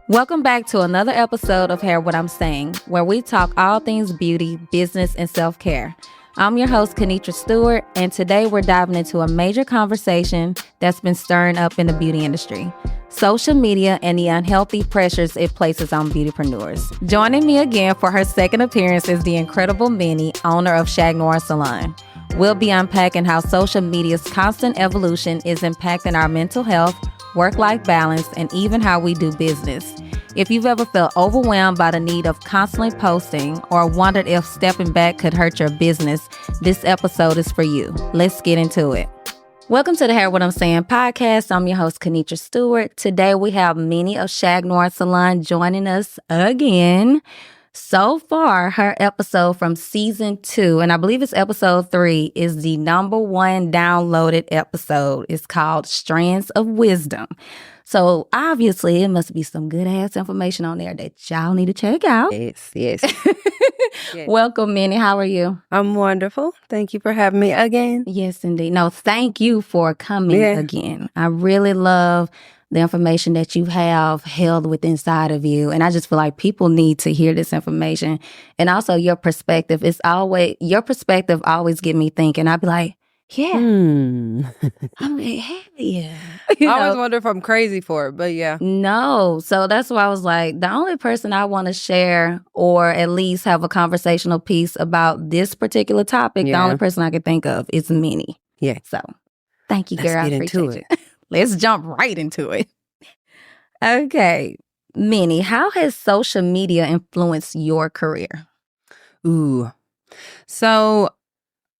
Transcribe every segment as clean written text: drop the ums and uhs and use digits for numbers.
Welcome back to another episode of Hear What I'm Saying, where we talk all things beauty, business, and self-care. I'm your host, Kenitra Stewart, and today we're diving into a major conversation that's been stirring up in the beauty industry: social media and the unhealthy pressures it places on beautypreneurs. Joining me again for her second appearance is the incredible Minnie, owner of Shag Noir Salon. We'll be unpacking how social media's constant evolution is impacting our mental health, work-life balance, and even how we do business. If you've ever felt overwhelmed by the need of constantly posting or wondered if stepping back could hurt your business, this episode is for you. Let's get into it. Welcome to the Hear What I'm Saying podcast. I'm your host, Kenitra Stewart. Today we have Minnie of Shag Noir Salon joining us again. So far, her episode from season 2, and I believe it's episode 3, is the number 1 downloaded episode. It's called Strands of Wisdom. So obviously, it must be some good ass information on there that y'all need to check out. Yes. Yes. Welcome, Minnie. How are you? I'm wonderful. Thank you for having me again. Yes, indeed. No, thank you for coming again. I really love the information that you have held within inside of you. And I just feel like people need to hear this information. And also your perspective always get me thinking. I'd be like, yeah. I'm like, hell yeah. I always wonder if I'm crazy for it, but yeah. No. So that's why I was like, the only person I want to share or at least have a conversational piece about this particular topic, the only person I can think of is Minnie. Yeah. So thank you, girl. Let's get I appreciate into it. it. Let's jump right into it. Okay. Minnie, how has social media influenced your career? Ooh. So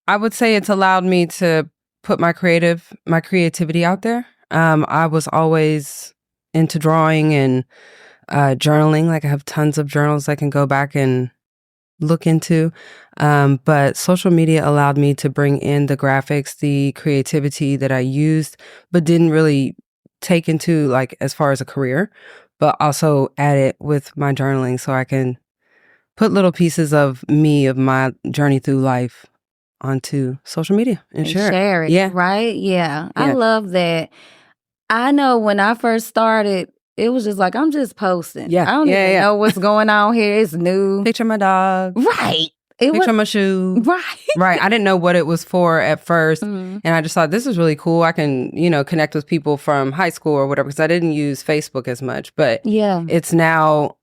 I would say it's allowed me to put my creativity out there. I was always into drawing and journaling. Like I have tons of journals I can go back and look into. But social media allowed me to bring in the graphics, the creativity that I used, but didn't really take into like as far as a career, but also add it with my journaling so I can put little pieces of me, of my journey through life onto social media and share it. Yeah. Right? Yeah. I love that. I know when I first started, it was just like, I'm just posting. Yeah. I don't even know what's going on here. It's new. Picture my dog. Right. Picture my shoe. Right. Right. I didn't know what it was for at first. And I just thought, this is really cool. I can, connect with people from high school or whatever, because I didn't use Facebook as much. But it's now,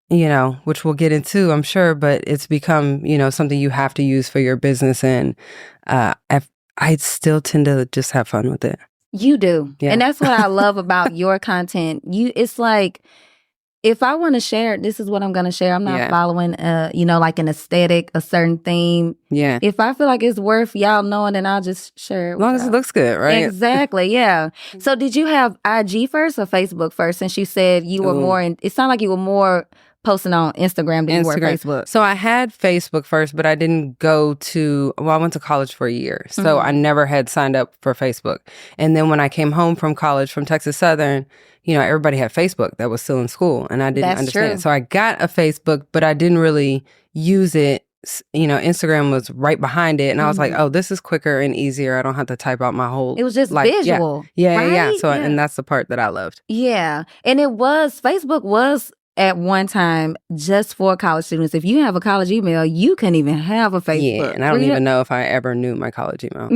which we'll get into, I'm sure, but it's become, something you have to use for your business. And I still tend to just have fun with it. You do. Yeah. And that's what I love about your content. It's like, if I want to share, this is what I'm going to share. I'm not following, like an aesthetic, a certain theme. Yeah. If I feel like it's worth y'all knowing, then I'll just share it. As long as it looks good, right? Exactly. Yeah. So did you have IG first or Facebook first? Since you said you were more it sounded like you were more posting on Instagram than you were Facebook. So I had Facebook first, but I didn't I went to college for a year. So I never had signed up for Facebook. And then when I came home from college from Texas Southern, everybody had Facebook that was still in school, and I didn't understand. So I got a Facebook, but I didn't really use it. Instagram was right behind it. And I was like, oh, this is quicker and easier. I don't have to type out my whole... It was just visual. Yeah. So, and that's the part that I loved. Yeah. And Facebook was at one time just for college students. If you have a college email, you can't even have a Facebook. Yeah, and I don't even know if I ever knew my college email.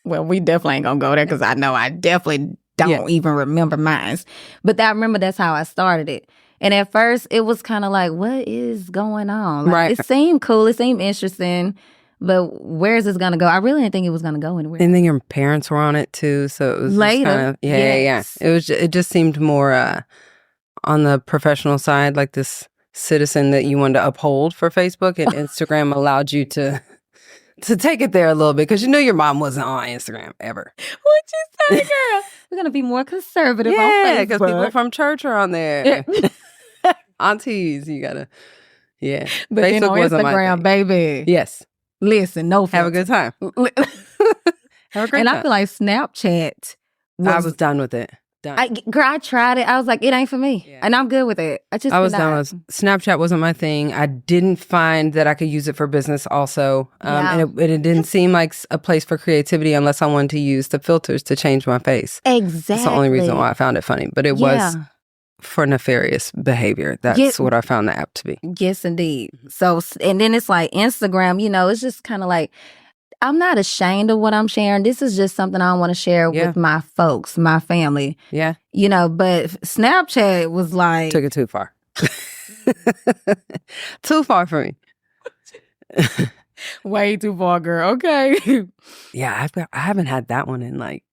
Well, we definitely ain't gonna go there because I know I definitely don't even remember mine. But I remember that's how I started it. And at first, it was kind of like, what is going on? Like, it seemed cool. It seemed interesting. But where is this going to go? I really didn't think it was going to go anywhere. And then your parents were on it, too. So it was later. Kind of, yeah. It just seemed more... on the professional side, like this citizen that you wanted to uphold for Facebook, and Instagram allowed you to take it there a little bit, because your mom wasn't on Instagram ever. What you say, girl? We're gonna be more conservative on Facebook. Yeah, because people from church are on there. Aunties, you gotta. Yeah, but Facebook then on Instagram, baby. Yes. Listen, no. Have a good time. Have a great time. And I feel like Snapchat. I was done with it. I tried it. I was like, it ain't for me. And I'm good with it. I was done with Snapchat. Wasn't my thing. I didn't find that I could use it for business also. And it didn't seem like a place for creativity unless I wanted to use the filters to change my face. Exactly. That's the only reason why I found it funny. But it was for nefarious behavior. That's what I found the app to be. Yes, indeed. So, and then it's like Instagram, it's just kind of like, I'm not ashamed of what I'm sharing. This is just something I want to share with my folks, my family. Yeah. But Snapchat was like... Took it too far. Too far for me. Way too far, girl. Okay. Yeah, I haven't had that one in like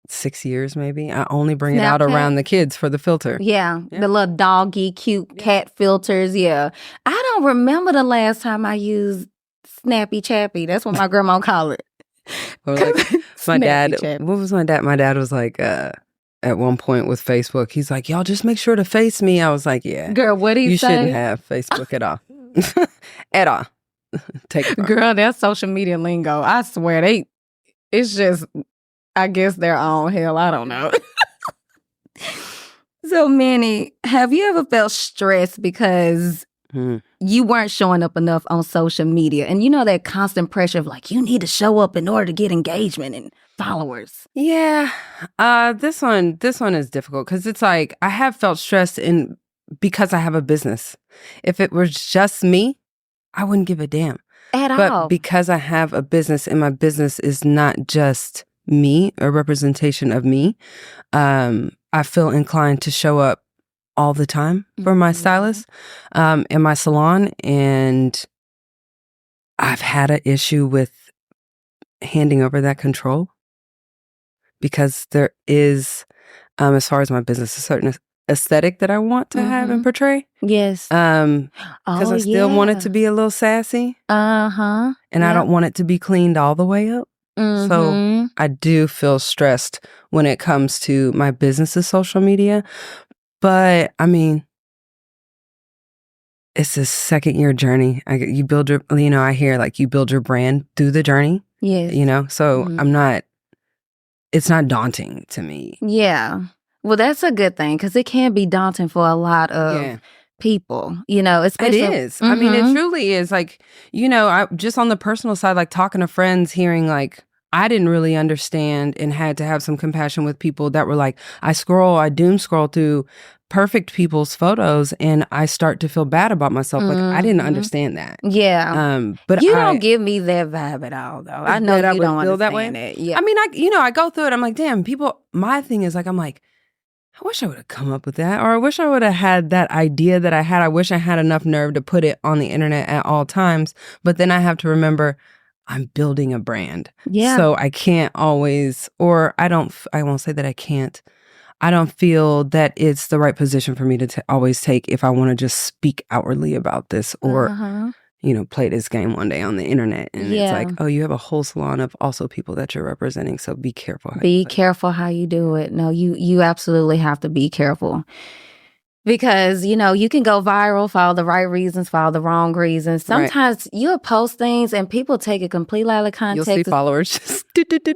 6 years, maybe. I only bring it out around the kids for the filter. Yeah, the little doggy, cute cat filters. Yeah. I don't remember the last time I used Snappy Chappy. That's what my grandma called it. Like, my dad, what was my dad? My dad was like, at one point with Facebook, he's like, y'all just make sure to face me. I was like, yeah. Girl, what do you say? You shouldn't have Facebook at all. At all. Take it. Girl, that's social media lingo. I swear it's just, I guess they're on hell. I don't know. So, Manny, have you ever felt stressed because you weren't showing up enough on social media? And that constant pressure of like, you need to show up in order to get engagement and followers. Yeah. This one is difficult because it's like I have felt stressed because I have a business. If it was just me, I wouldn't give a damn. At all. But because I have a business and my business is not just me, a representation of me, I feel inclined to show up all the time for my stylist in my salon. And I've had an issue with handing over that control because there is, as far as my business, a certain aesthetic that I want to have and portray. Yes. Because I still want it to be a little sassy. And I don't want it to be cleaned all the way up. So I do feel stressed when it comes to my business's social media. But I mean, it's a 2nd-year journey. You build your, I hear like you build your brand through the journey. Yes. So it's not daunting to me. Yeah. Well, that's a good thing because it can be daunting for a lot of people, especially. It is. I mean, it truly is. Like, I just on the personal side, like talking to friends, hearing like, I didn't really understand and had to have some compassion with people that were like, I doom scroll through perfect people's photos and I start to feel bad about myself. Like, I didn't understand that. Yeah. But you don't give me that vibe at all, though. I know you don't feel that way. Yeah. I mean, I go through it. I'm like, damn, my thing is like, I'm like, I wish I would have come up with that, or I wish I would have had that idea that I had. I wish I had enough nerve to put it on the internet at all times. But then I have to remember I'm building a brand. Yeah. So I can't always, or I won't say that I can't. I don't feel that it's the right position for me to always take if I want to just speak outwardly about this or, play this game one day on the internet. And it's like, oh, you have a whole salon of also people that you're representing. So be careful. Be careful how you do it. No, you absolutely have to be careful. Because, you can go viral for all the right reasons, for all the wrong reasons. Sometimes you'll post things and people take it completely out of context. You'll see followers just...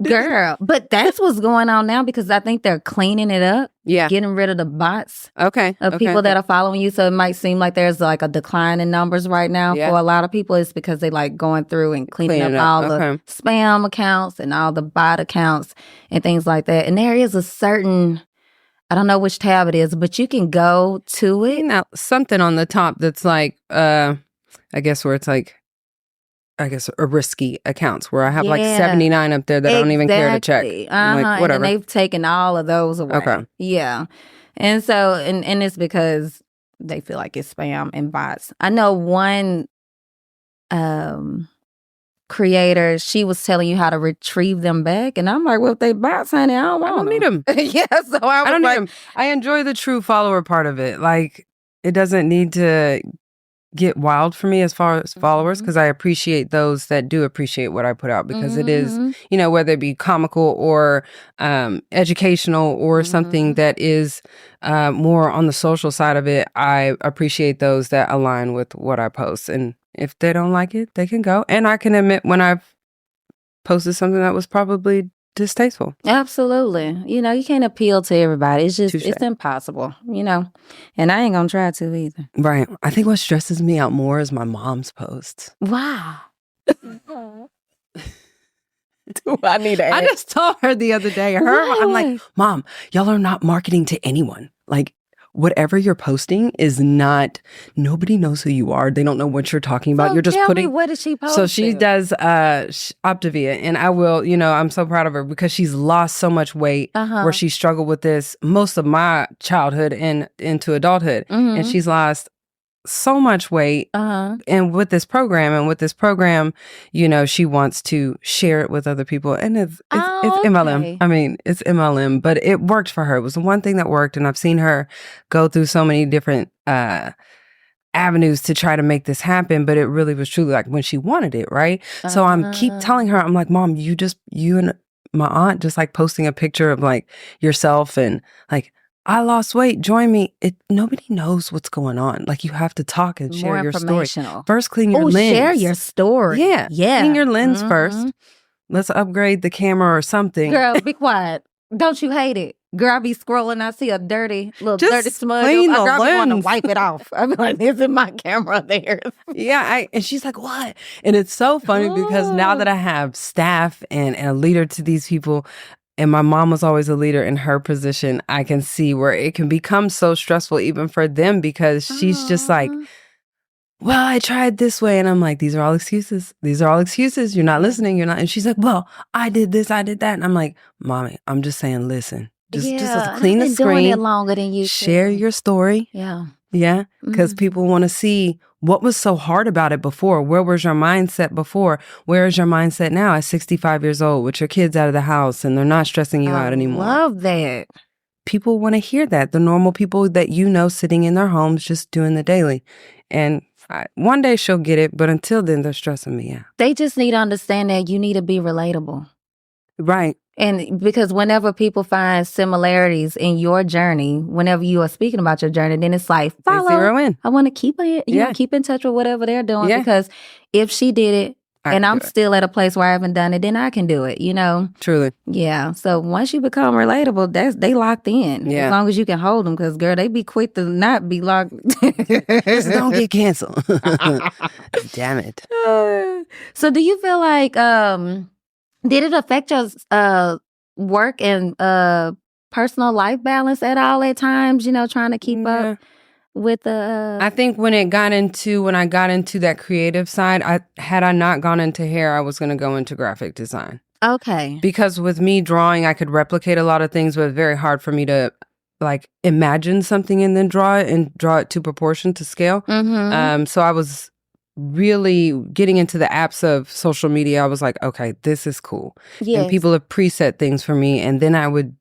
Girl, but that's what's going on now because I think they're cleaning it up. Yeah. Getting rid of the bots. Okay. Of people that are following you. So it might seem like there's like a decline in numbers right now for a lot of people. It's because they like going through and cleaning up all the spam accounts and all the bot accounts and things like that. And there is a certain... I don't know which tab it is, but you can go to it. Now, something on the top that's like, I guess where it's like, a risky accounts where I have like 79 up there that I don't even care to check. Like, whatever. And they've taken all of those away. Okay. Yeah. And so, and it's because they feel like it's spam and bots. I know one creator, she was telling you how to retrieve them back, and I'm like, well, if they bots, honey, I don't need them. Yeah, so I don't need them. I enjoy the true follower part of it. Like, it doesn't need to get wild for me as far as followers because I appreciate those that do appreciate what I put out because it is, whether it be comical or educational or something that is more on the social side of it. I appreciate those that align with what I post, and if they don't like it, they can go. And I can admit when I've posted something that was probably distasteful. Absolutely. You can't appeal to everybody. It's just, it's impossible, And I ain't going to try to either. Right. I think what stresses me out more is my mom's posts. Wow. Do I need to I just told her the other day, I'm like, Mom, y'all are not marketing to anyone. Like, whatever you're posting is not, nobody knows who you are. They don't know what you're talking about. So You're just tell putting. me, what did she post? So she does Optavia, and I will, I'm so proud of her because she's lost so much weight where she struggled with this most of my childhood and into adulthood. And she's lost so much weight and with this program, she wants to share it with other people, and it's MLM. I mean, it's MLM, but it worked for her. It was the one thing that worked, and I've seen her go through so many different avenues to try to make this happen, but it really was truly like when she wanted it, right? So I'm keep telling her, I'm like, Mom, you and my aunt just like posting a picture of like yourself and like, I lost weight, join me. Nobody knows what's going on. Like, you have to talk and share your story. First, clean your lens. Share your story. Yeah. Clean your lens first. Let's upgrade the camera or something. Girl, be quiet. Don't you hate it? Girl, I be scrolling, I see a dirty smudge. Clean the I lens. want to wipe it off. I be like, isn't my camera there? Yeah, and she's like, what? And it's so funny because now that I have staff and a leader to these people, and my mom was always a leader in her position, I can see where it can become so stressful even for them because she's just like, well, I tried this way. And I'm like, these are all excuses. These are all excuses. You're not listening. You're not. And she's like, well, I did this. I did that. And I'm like, Mommy, I'm just saying, listen, just clean the screen. Doing it longer than you share your story. Yeah. Yeah. Because people want to see what was so hard about it before. Where was your mindset before? Where is your mindset now at 65 years old with your kids out of the house and they're not stressing you out anymore? I love that. People want to hear that. The normal people that sitting in their homes just doing the daily. And one day she'll get it, but until then, they're stressing me out. They just need to understand that you need to be relatable. Right. And because whenever people find similarities in your journey, whenever you are speaking about your journey, then it's like, follow. They zero in. I want to keep it, keep in touch with whatever they're doing. Yeah. Because if she did it, and I'm still at a place where I haven't done it, then I can do it, Truly. Yeah. So once you become relatable, they locked in. Yeah. As long as you can hold them, because, girl, they be quick to not be locked. Just don't get canceled. Damn it. So do you feel like, did it affect your work and personal life balance at all at times, trying to keep up? With the I think when I got into that creative side, had I not gone into hair, I was going to go into graphic design. Okay. Because with me drawing, I could replicate a lot of things, but it's very hard for me to like imagine something and then draw it to proportion to scale. So I was really getting into the apps of social media. I was like, okay, this is cool. Yes. And people have preset things for me, and then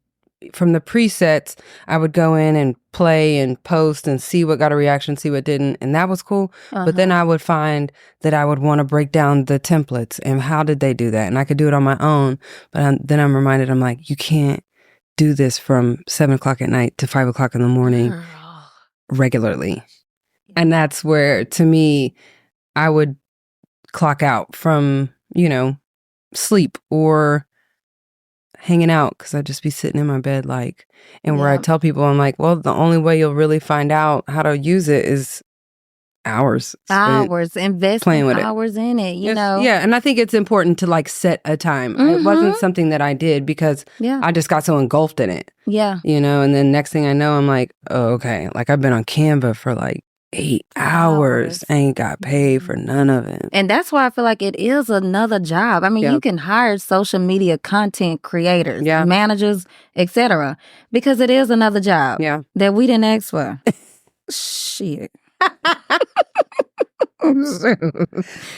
from the presets, I would go in and play and post and see what got a reaction, see what didn't. And that was cool. But then I would find that I would want to break down the templates and how did they do that? And I could do it on my own. But then I'm reminded, I'm like, you can't do this from 7 o'clock at night to 5 o'clock in the morning regularly. And that's where, to me, I would clock out from, sleep or hanging out, because I'd just be sitting in my bed where I tell people, I'm like, well, the only way you'll really find out how to use it is investing hours in it, Yeah, and I think it's important to set a time. It wasn't something that I did because I just got so engulfed in it. Yeah. And then next thing I know, I'm like, oh, okay. I've been on Canva for 8 hours. Ain't got paid for none of it. And that's why I feel like it is another job. I mean, you can hire social media content creators, managers, etc., because it is another job that we didn't ask for. Shit. I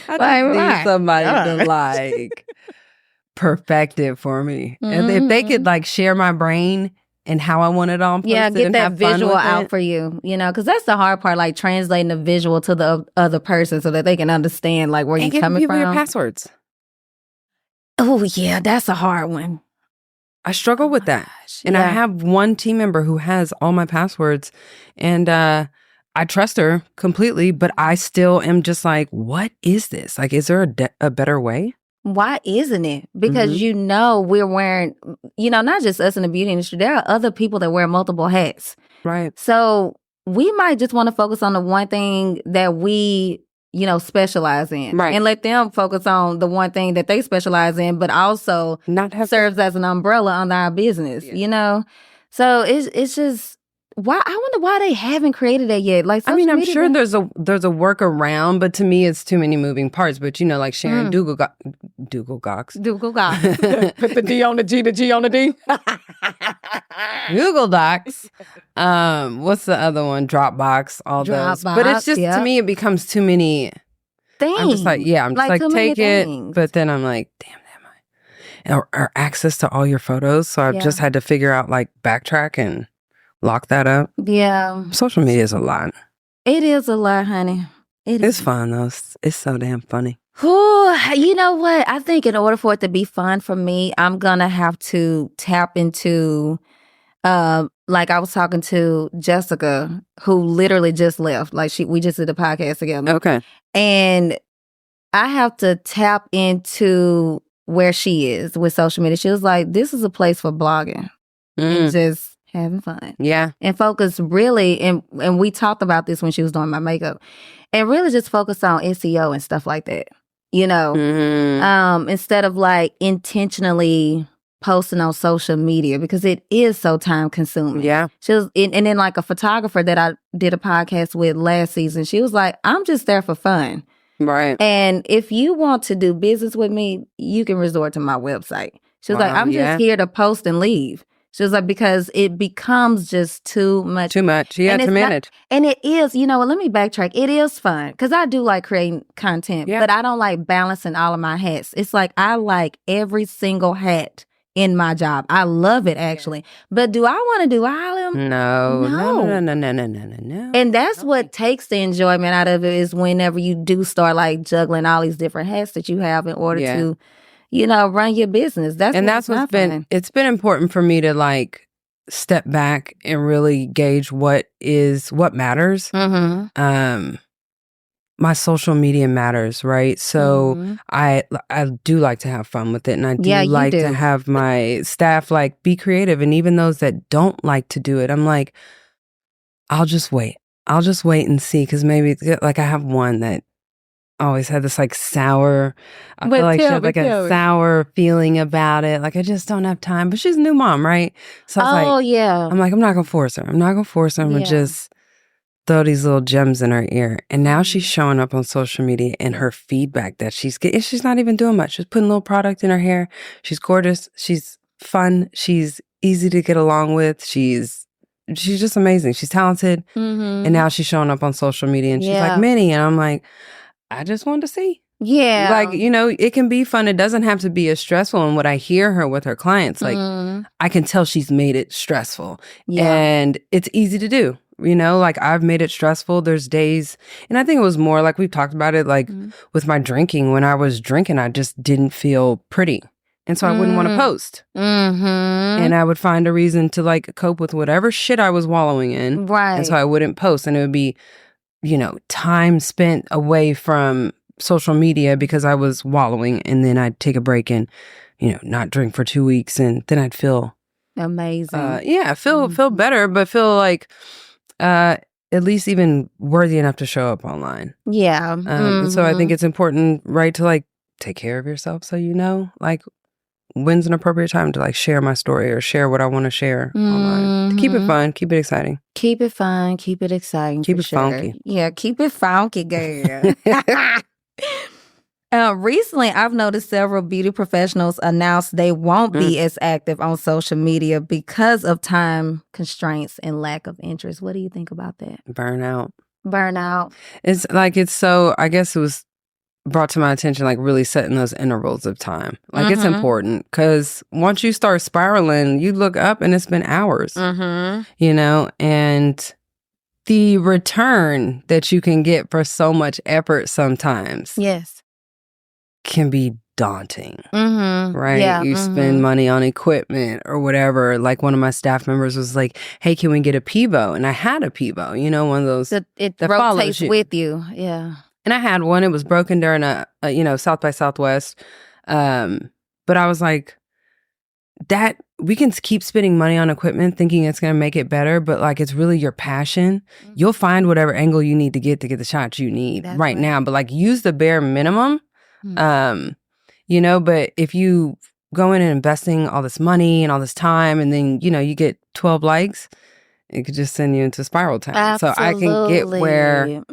need somebody to perfect it for me. And if they could share my brain and how I want it all posted. Yeah, get and that have fun visual with out it. for you, because that's the hard part, translating the visual to the other person so that they can understand where you're coming give from. Me your passwords. Oh, yeah, that's a hard one. I struggle with that. And I have one team member who has all my passwords, and I trust her completely, but I still am just like, what is this? Is there a better way? Why isn't it? Because we're wearing, not just us in the beauty industry, there are other people that wear multiple hats. Right. So we might just want to focus on the one thing that we, specialize in. Right. And let them focus on the one thing that they specialize in, but also serves as an umbrella under our business, So it's just, why? I wonder why they haven't created that yet. Like, I mean, I'm social sure media- there's a workaround, but to me, it's too many moving parts. But you know, like Sharon Dougal Gox. Google Docs. Put the D on the G, the G on the D. Google Docs. What's the other one? Dropbox. All those. But it's just to me, it becomes too many things. I'm just like, yeah, I'm just like too many take it, things. but then I'm like, damn, or access to all your photos. So I've just had to figure out like backtrack and lock that up. Yeah. Social media is a lot. It is a lot, honey. It's fun though. It's so damn funny. Ooh, you know what? I think in order for it to be fun for me, I'm gonna have to tap into like I was talking to Jessica, who literally just left. Like we just did a podcast together. Okay. And I have to tap into where she is with social media. She was like, this is a place for blogging and just having fun. Yeah. And focus really, and we talked about this when she was doing my makeup, and really just focus on SEO and stuff like that, you know, instead of like intentionally posting on social media because it is so time consuming. Yeah. She was, and then like a photographer that I did a podcast with last season, she was like, I'm just there for fun. Right. And if you want to do business with me, you can resort to my website. She was like, I'm just here to post and leave. She was like, because it becomes just too much. Too much. Yeah, to manage. And it is, you know what, let me backtrack. It is fun because I do like creating content, but I don't like balancing all of my hats. It's like I like every single hat in my job. I love it actually. But do I want to do all of them? No. And that's what takes the enjoyment out of it is whenever you do start like juggling all these different hats that you have in order to, you know, run your business. That's what's been. It's been important for me to like step back and really gauge what matters. My social media matters, right? So I do like to have fun with it, and I do like to have my staff like be creative, and even those that don't like to do it, I'm like, I'll just wait and see, because maybe like I have one that always had this like sour, I feel like she had like a sour feeling about it, like I just don't have time, but she's a new mom, right? So I was like, I'm like, I'm not gonna force her. I'm gonna just throw these little gems in her ear. And now she's showing up on social media, and her feedback that she's getting, she's not even doing much. She's putting a little product in her hair. She's gorgeous. She's fun. She's easy to get along with. She's just amazing. She's talented. And now she's showing up on social media, and she's like, Minnie. And I'm like, I just wanted to see. Yeah. Like, you know, it can be fun. It doesn't have to be as stressful. And what I hear her with her clients, like, I can tell she's made it stressful. And it's easy to do. You know, like I've made it stressful. There's days, and I think it was more like we've talked about it, like with my drinking. When I was drinking, I just didn't feel pretty. And so I wouldn't want to post. And I would find a reason to like cope with whatever shit I was wallowing in. Right. And so I wouldn't post. And it would be, you know, time spent away from social media because I was wallowing. And then I'd take a break and, you know, not drink for 2 weeks. And then I'd feel amazing. Feel better, but feel like at least even worthy enough to show up online. Yeah. So I think it's important, right, to like take care of yourself, so you know, like when's an appropriate time to like share my story or share what I want to share online. To keep it fun, keep it exciting. Keep it fun, keep it exciting. Keep it funky. Yeah, keep it funky, girl. Recently, I've noticed several beauty professionals announce they won't be as active on social media because of time constraints and lack of interest. What do you think about that? Burnout. It's like, it's so, I guess it was brought to my attention, like really setting those intervals of time. Like it's important, because once you start spiraling, you look up and it's been hours, you know, and the return that you can get for so much effort sometimes. Can be daunting, right? Yeah, you spend money on equipment or whatever. Like one of my staff members was like, hey, can we get a Pivo? And I had a Pivo, you know, one of those it that rotates with you. Yeah. And I had one. It was broken during a you know, South by Southwest. But I was like, that we can keep spending money on equipment thinking it's going to make it better, but like it's really your passion. You'll find whatever angle you need to get the shots you need right now. But like use the bare minimum. You know, but if you go in and investing all this money and all this time, and then, you know, you get 12 likes, it could just send you into spiral town. So I can get where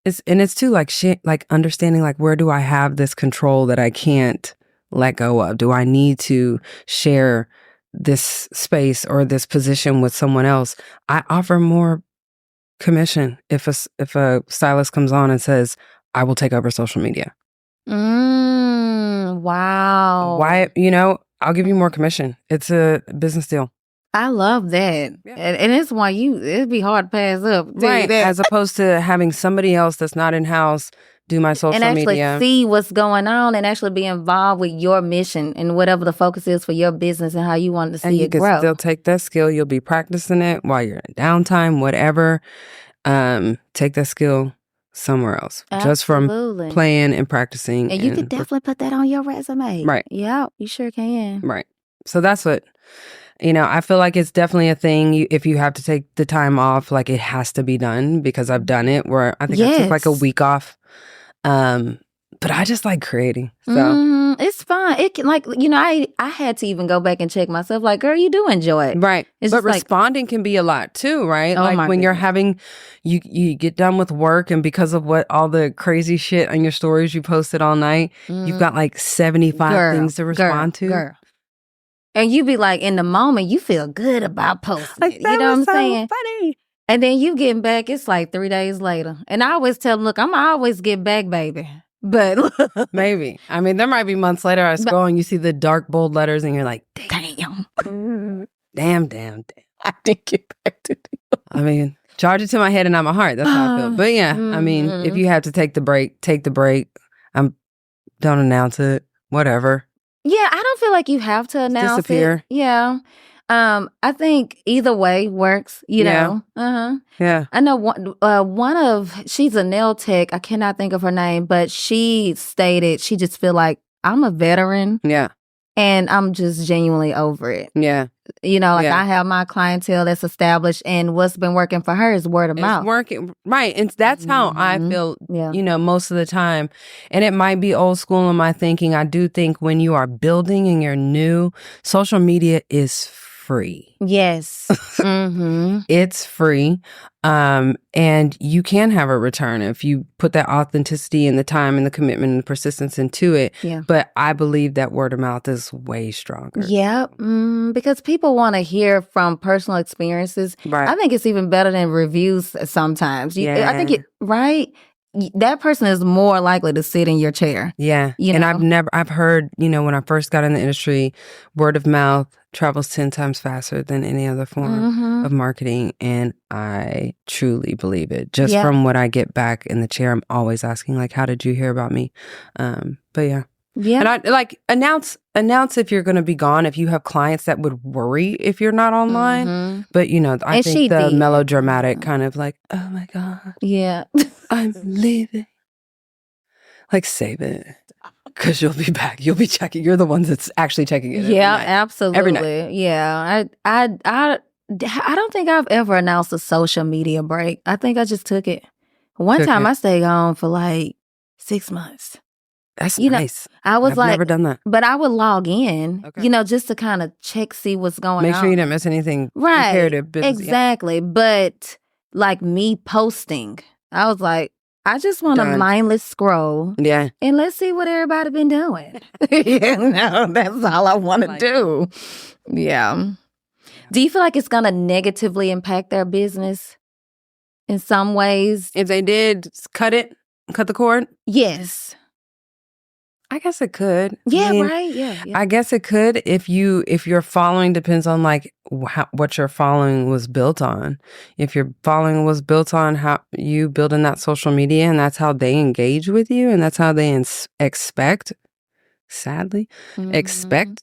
it's too like shit, like understanding like where do I have this control that I can't let go of? Do I need to share this space or this position with someone else? I offer more commission if a stylist comes on and says, I will take over social media. Wow. Why, I'll give you more commission. It's a business deal. I love that. Yeah. And it's why it'd be hard to pass up. Right. As opposed to having somebody else that's not in-house do my social and actually media. see what's going on and actually be involved with your mission and whatever the focus is for your business and how you want to see it grow. And you can still take that skill. You'll be practicing it while you're in downtime, whatever. Take that skill somewhere else. Absolutely. Just from playing and practicing. And you can definitely put that on your resume. Right. Yeah, you sure can. Right. So that's what, I feel like it's definitely a thing. If you have to take the time off, like it has to be done because I've done it where I think I took like a week off. But I just like creating. So it's fun. It can I had to even go back and check myself. Like, girl, you do enjoy it, right? It's but responding can be a lot too, right? Oh, like when you're having, you get done with work, and because of what all the crazy shit on your stories you posted all night, you've got like 75 things to respond to. Girl. And you be like, in the moment, you feel good about posting like, it. You know what I'm saying? Funny. And then you getting back, it's like 3 days later. And I always tell them, look, I'm always get back, baby. But maybe. I mean, there might be months later I scroll and you see the dark, bold letters and you're like, damn. Damn. I didn't get back to you. I mean, charge it to my head and not my heart. That's how I feel. But yeah, I mean, if you have to take the break, take the break. Don't announce it. Whatever. Yeah, I don't feel like you have to announce disappear. It. Yeah. I think either way works, know. Yeah. I know she's a nail tech. I cannot think of her name, but she stated she just feel like I'm a veteran. Yeah. And I'm just genuinely over it. Yeah. I have my clientele that's established, and what's been working for her is word of mouth. It's working. Right. And that's how I feel, most of the time. And it might be old school in my thinking. I do think when you are building and you're new, social media is free. Yes. It's free. And you can have a return if you put that authenticity and the time and the commitment and the persistence into it. Yeah. But I believe that word of mouth is way stronger. Yeah. Because people want to hear from personal experiences. Right. I think it's even better than reviews sometimes. I think right? That person is more likely to sit in your chair. Yeah. And I've heard, when I first got in the industry, word of mouth travels 10 times faster than any other form of marketing. And I truly believe it. Just from what I get back in the chair, I'm always asking, like, how did you hear about me? But yeah. Yeah. And I like announce if you're going to be gone, if you have clients that would worry if you're not online. But, I think the melodramatic kind of like, oh my God. Yeah. I'm leaving. Like, save it. Because you'll be back. You'll be checking. You're the ones that's actually checking it. Yeah, absolutely. Every night. Yeah. I don't think I've ever announced a social media break. I think I just took it. One time I stayed home for like 6 months. That's nice. I've never done that. But I would log in, just to kind of see what's going on. Make sure you didn't miss anything. Right. Imperative business. Exactly. Yeah. But like me posting, I was like, I just want to mindless scroll. Yeah. And let's see what everybody been doing. That's all I want to do. Yeah. Do you feel like it's going to negatively impact their business in some ways? If they did cut the cord? Yes. I guess it could. Yeah, right. Yeah. I guess it could if your following depends on like what your following was built on. If your following was built on how you building that social media and that's how they engage with you and that's how they expect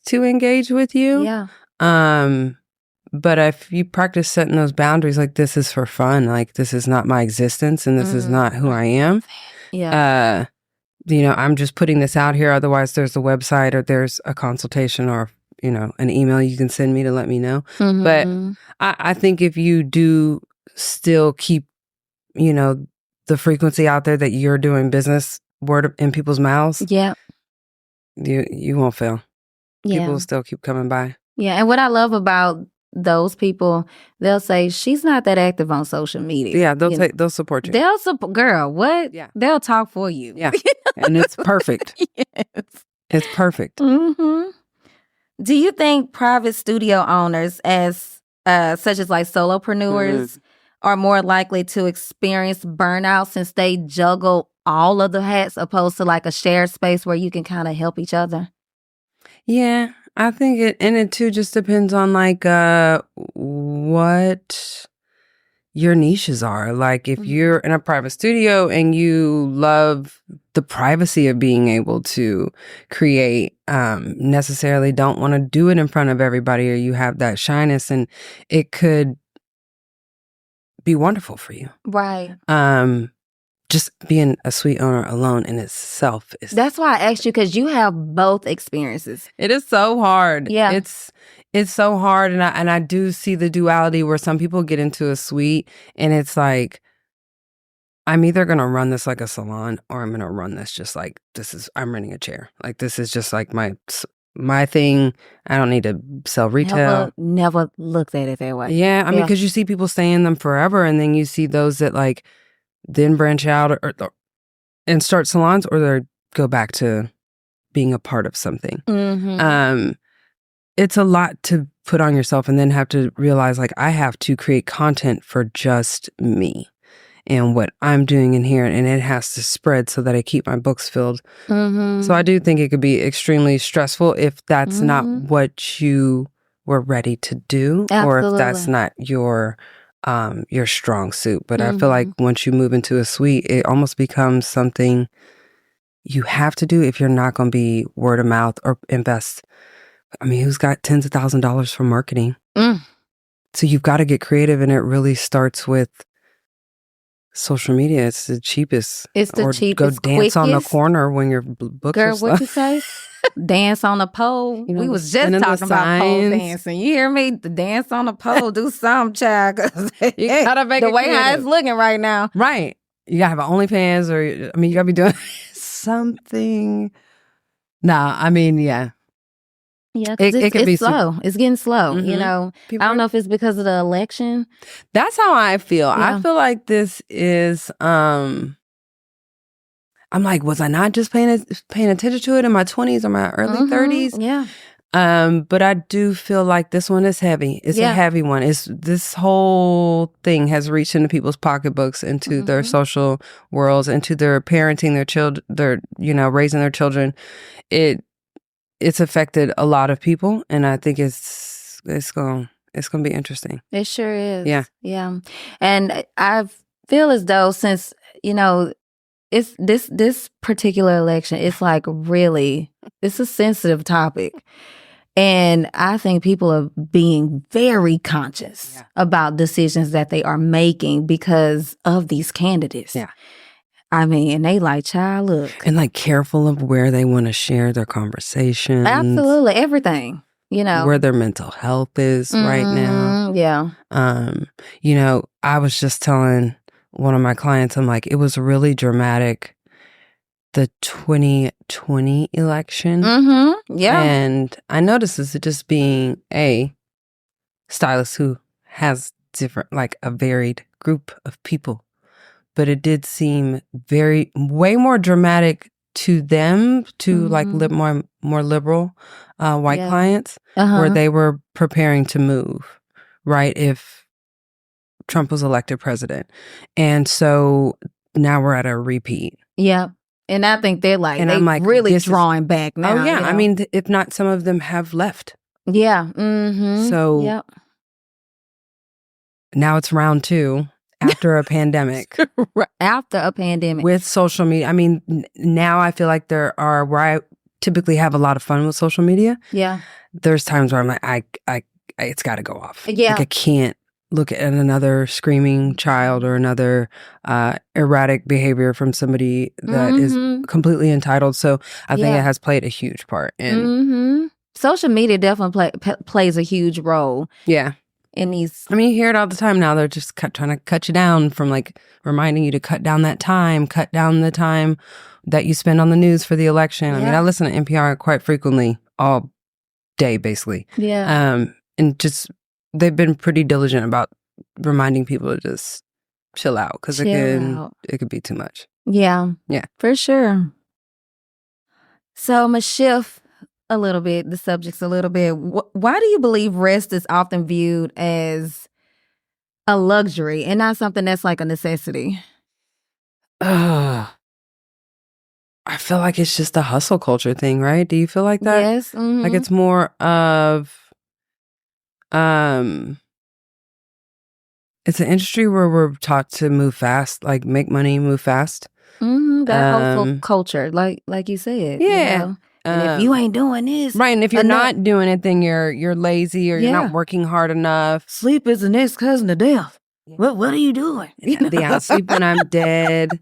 to engage with you. Yeah. But if you practice setting those boundaries, like this is for fun, like this is not my existence and this is not who I am. Yeah. I'm just putting this out here. Otherwise, there's a website or there's a consultation or, an email you can send me to let me know. But I think if you do still keep, the frequency out there that you're doing business word in people's mouths, you won't fail. Yeah. People will still keep coming by. Yeah. And what I love about those people, they'll say she's not that active on social media. Yeah, You know, they'll support you. they'll support. Girl, what? Yeah. They'll talk for you. Yeah, and it's perfect. Yes. It's perfect. Mm-hmm. Do you think private studio owners, as such as like solopreneurs, are more likely to experience burnout since they juggle all of the hats, opposed to like a shared space where you can kind of help each other? Yeah, I think it too just depends on like what your niches are. Like if you're in a private studio and you love the privacy of being able to create, necessarily don't want to do it in front of everybody, or you have that shyness, and it could be wonderful for you. Right. Just being a suite owner alone in itself is That's why I asked you, because you have both experiences. it is so hard. Yeah. It's so hard, and I do see the duality where some people get into a suite and it's like, I'm either going to run this like a salon, or I'm going to run this just like I'm renting a chair. Like this is just like my thing. I don't need to sell retail. Never looked at it that way. Yeah, I mean, because you see people stay in them forever, and then you see those that like then branch out or and start salons, or they go back to being a part of something. Mm-hmm. It's a lot to put on yourself, and then have to realize like I have to create content for just me and what I'm doing in here, and it has to spread so that I keep my books filled. Mm-hmm. So I do think it could be extremely stressful if that's not what you were ready to do, or if that's not your strong suit. But I feel like once you move into a suite, it almost becomes something you have to do if you're not going to be word of mouth or invest. I mean, who's got tens of thousands of dollars for marketing? So you've got to get creative, and it really starts with social media. It's the cheapest. It's the or cheapest. Go dance on the quickest. corner when your books Girl, are what you say? Dance on the pole. You know, We was just spinning the talking about pole signs. dancing. You hear me? The dance on the pole. Do something, child. 'Cause You gotta make the it way how creative. it's looking right now. Right. You gotta have an OnlyFans, or I mean, you gotta be doing something. Nah, I mean, yeah. Yeah, It it's could be slow. It's getting slow. You Mhm. know, People I don't know if it's because of the election. That's how I feel. Yeah. I feel like this is I'm like, was I not just paying attention to it in my 20s or my early 30s? Yeah. But I do feel like this one is heavy. It's a heavy one. This whole thing has reached into people's pocketbooks, into their social worlds, into their parenting, their children, raising their children. It's affected a lot of people, and I think it's going to be interesting. It sure is. Yeah. Yeah. And I feel as though, since, it's this particular election, it's like really, it's a sensitive topic. And I think people are being very conscious about decisions that they are making because of these candidates. Yeah. I mean, and they like, child, look. And like careful of where they want to share their conversations. Absolutely. Everything, Where their mental health is right now. Yeah. I was just telling one of my clients, I'm like, it was really dramatic, the 2020 election. Yeah. And I noticed this just being a stylist who has different, like a varied group of people. But it did seem way more dramatic to them, to like more liberal white clients, where they were preparing to move, right? If Trump was elected president. And so now we're at a repeat. Yeah. And I think they're like, and they I'm like, really drawing back now. Oh, yeah. I mean, if not, some of them have left. Yeah. So now it's round 2 after a pandemic. After a pandemic. With social media. I mean, now I feel like there are, where I typically have a lot of fun with social media. Yeah. There's times where I'm like, it's got to go off. Yeah. Like I can't look at another screaming child or another erratic behavior from somebody that is completely entitled. So I think it has played a huge part in social media. Definitely plays a huge role. Yeah. In these, I mean, you hear it all the time now. They're just trying to cut you down, from like reminding you to cut down the time that you spend on the news for the election. I mean, I listen to NPR quite frequently, all day basically. Yeah. And just they've been pretty diligent about reminding people to just chill out because Chill out. it could be too much. Yeah. Yeah. For sure. So I'm going to shift a little bit, the subjects a little bit. Why do you believe rest is often viewed as a luxury and not something that's like a necessity? I feel like it's just a hustle culture thing, right? Do you feel like that? Yes. Mhm. Like it's more of it's an industry where we're taught to move fast, like make money, move fast. That hustle culture, like you said. Yeah. You know? And if you ain't doing this, right, and if you're not doing it, then you're lazy or you're not working hard enough. Sleep is the next cousin of death. Yeah. What are you doing? I sleep when I'm dead.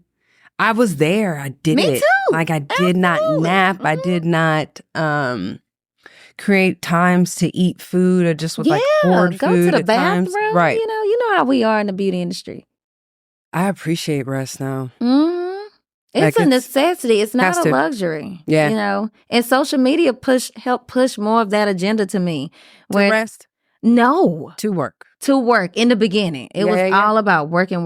I was there. I did it. Me too. Like I did not nap. I did not create times to eat food or just with like hoard go food to the at times. bathroom. Right. You know how we are in the beauty industry. I appreciate rest now. It's Like a necessity. It's not a to. luxury. Yeah. You know, and social media help push more of that agenda to me. To rest? No. To work. To work in the beginning. It was all about working.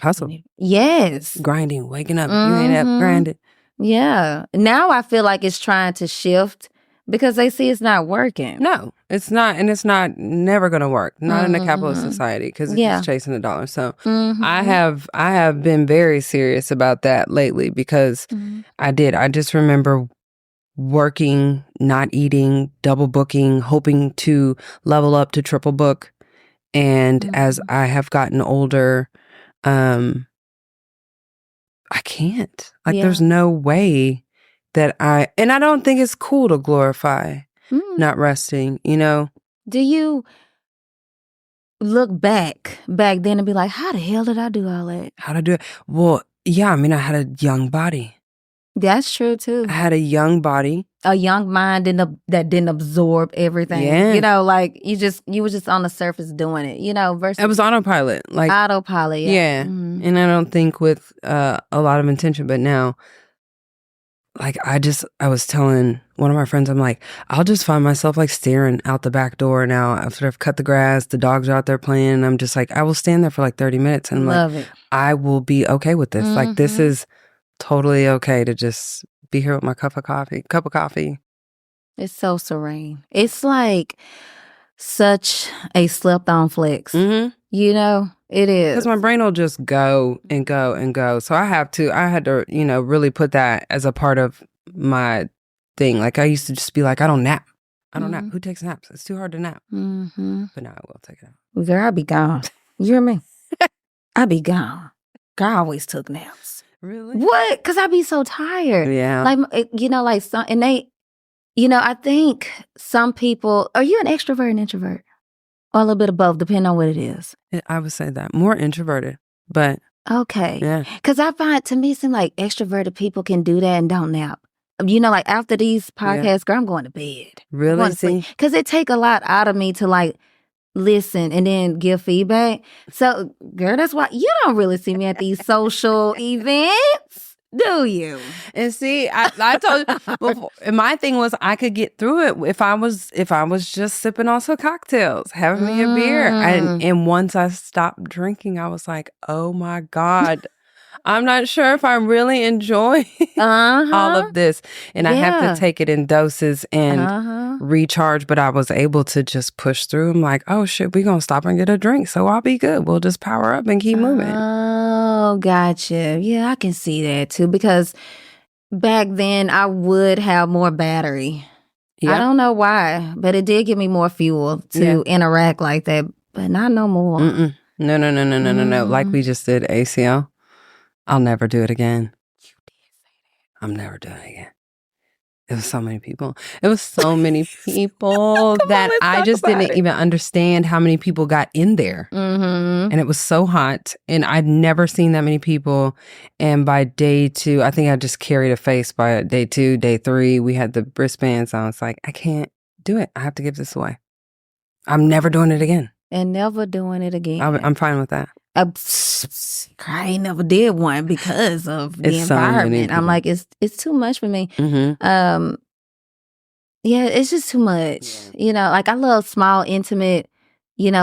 Hustle. Yes. Grinding, waking up. You ain't up, grinding. Yeah. Now I feel like it's trying to shift because they see it's not working. No, it's not. And it's never going to work. Not in a capitalist society because it's just chasing the dollar. So I have been very serious about that lately because I just remember working, not eating, double booking, hoping to level up to triple book. And as I have gotten older, I can't. Like, there's no way that I don't think it's cool to glorify not resting, you know? Do you look back then and be like, how the hell did I do all that? How to do it? Well, yeah, I mean, I had a young body. That's true, too. I had a young body. A young mind that didn't absorb everything. Yeah. You know, like you were just on the surface doing it, you know, versus It was autopilot. Like autopilot, yeah. And I don't think with a lot of intention, but now, like I was telling one of my friends, I'm like, I'll just find myself like staring out the back door now after I've cut the grass, the dogs are out there playing. I'm just like, I will stand there for like 30 minutes and I'm Love like, it. I will be okay with this. Like this is totally okay to just be here with my cup of coffee. It's so serene. It's like such a slept on flex. You know, it is. Because my brain will just go and go and go. So I had to, you know, really put that as a part of my thing. Like I used to just be like, I don't nap. Who takes naps? It's too hard to nap. But now I will take it out. Girl, I be gone. You hear me? I be gone. Girl, I always took naps. Really? What? Because I be so tired. Yeah. Like, you know, like some, and they, you know, I think some people, are you an extrovert and introvert? Or a little bit of both, depending on what it is? I would say that. More introverted, but. Okay. Yeah. Because I find, to me, it seems like extroverted people can do that and don't nap. You know, like after these podcasts, girl, I'm going to bed. Really? See? Because it take a lot out of me to like listen and then give feedback. So, girl, that's why you don't really see me at these social events, do you? And see, I told you before, and my thing was I could get through it if I was just sipping on some cocktails, having me a beer. And once I stopped drinking, I was like, oh my God. I'm not sure if I'm really enjoying all of this. And I have to take it in doses and recharge. But I was able to just push through. I'm like, oh shit, we're going to stop and get a drink. So I'll be good. We'll just power up and keep moving. Oh, gotcha. Yeah, I can see that too. Because back then I would have more battery. Yep. I don't know why, but it did give me more fuel to interact like that. But not no more. No. Like we just did ACL. I'll never do it again. You did say that. I'm never doing it again. It was so many people. It was so many people that I just didn't even understand how many people got in there. And it was so hot. And I'd never seen that many people. And by day 2, I think I just carried a face. By day 2, day 3, we had the wristbands. I was like, I can't do it. I have to give this away. I'm never doing it again. And never doing it again. I'm fine with that. I ain't never did one because of the environment. I'm like, it's too much for me. Yeah, it's just too much. You know, like I love small, intimate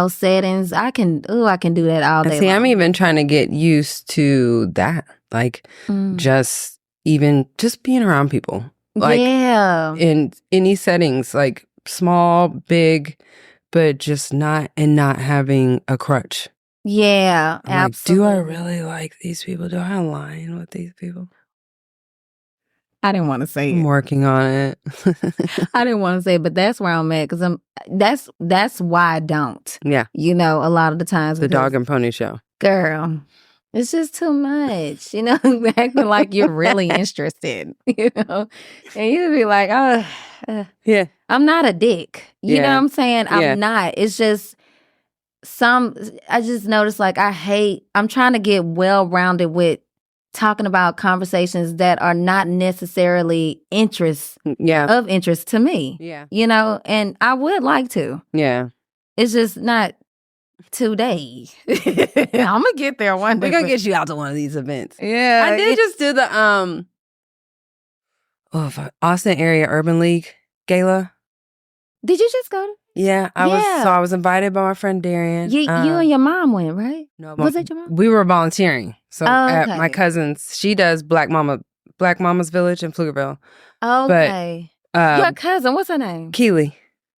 settings. I can do that all And day see, long. I'm even trying to get used to that. Like just being around people. Like yeah. in any settings, like small, big, but just not having a crutch. Yeah, I'm like, absolutely. do I really like these people? Do I align with these people? I didn't want to say I'm it. working on it. I didn't want to say it, but that's where I'm at because that's why I don't. Yeah. A lot of the times The dog and pony show. Girl, it's just too much. Acting like you're really interested. And you'd be like, oh, yeah. I'm not a dick. You know what I'm saying? Yeah. I'm not. It's just I just noticed like I'm trying to get well-rounded with talking about conversations that are not necessarily of interest to me. Yeah. And I would like to. Yeah. It's just not today. I'm gonna get there one day. We're gonna get you out to one of these events. Yeah. I did just do the Austin Area Urban League Gala. Did you just go to? Yeah, I was invited by my friend Darian. You and your mom went, right? No, was it your mom? We were volunteering. So at Okay. my cousin's, she does Black Mama's Village in Pflugerville. Okay. Your cousin, what's her name? Keely.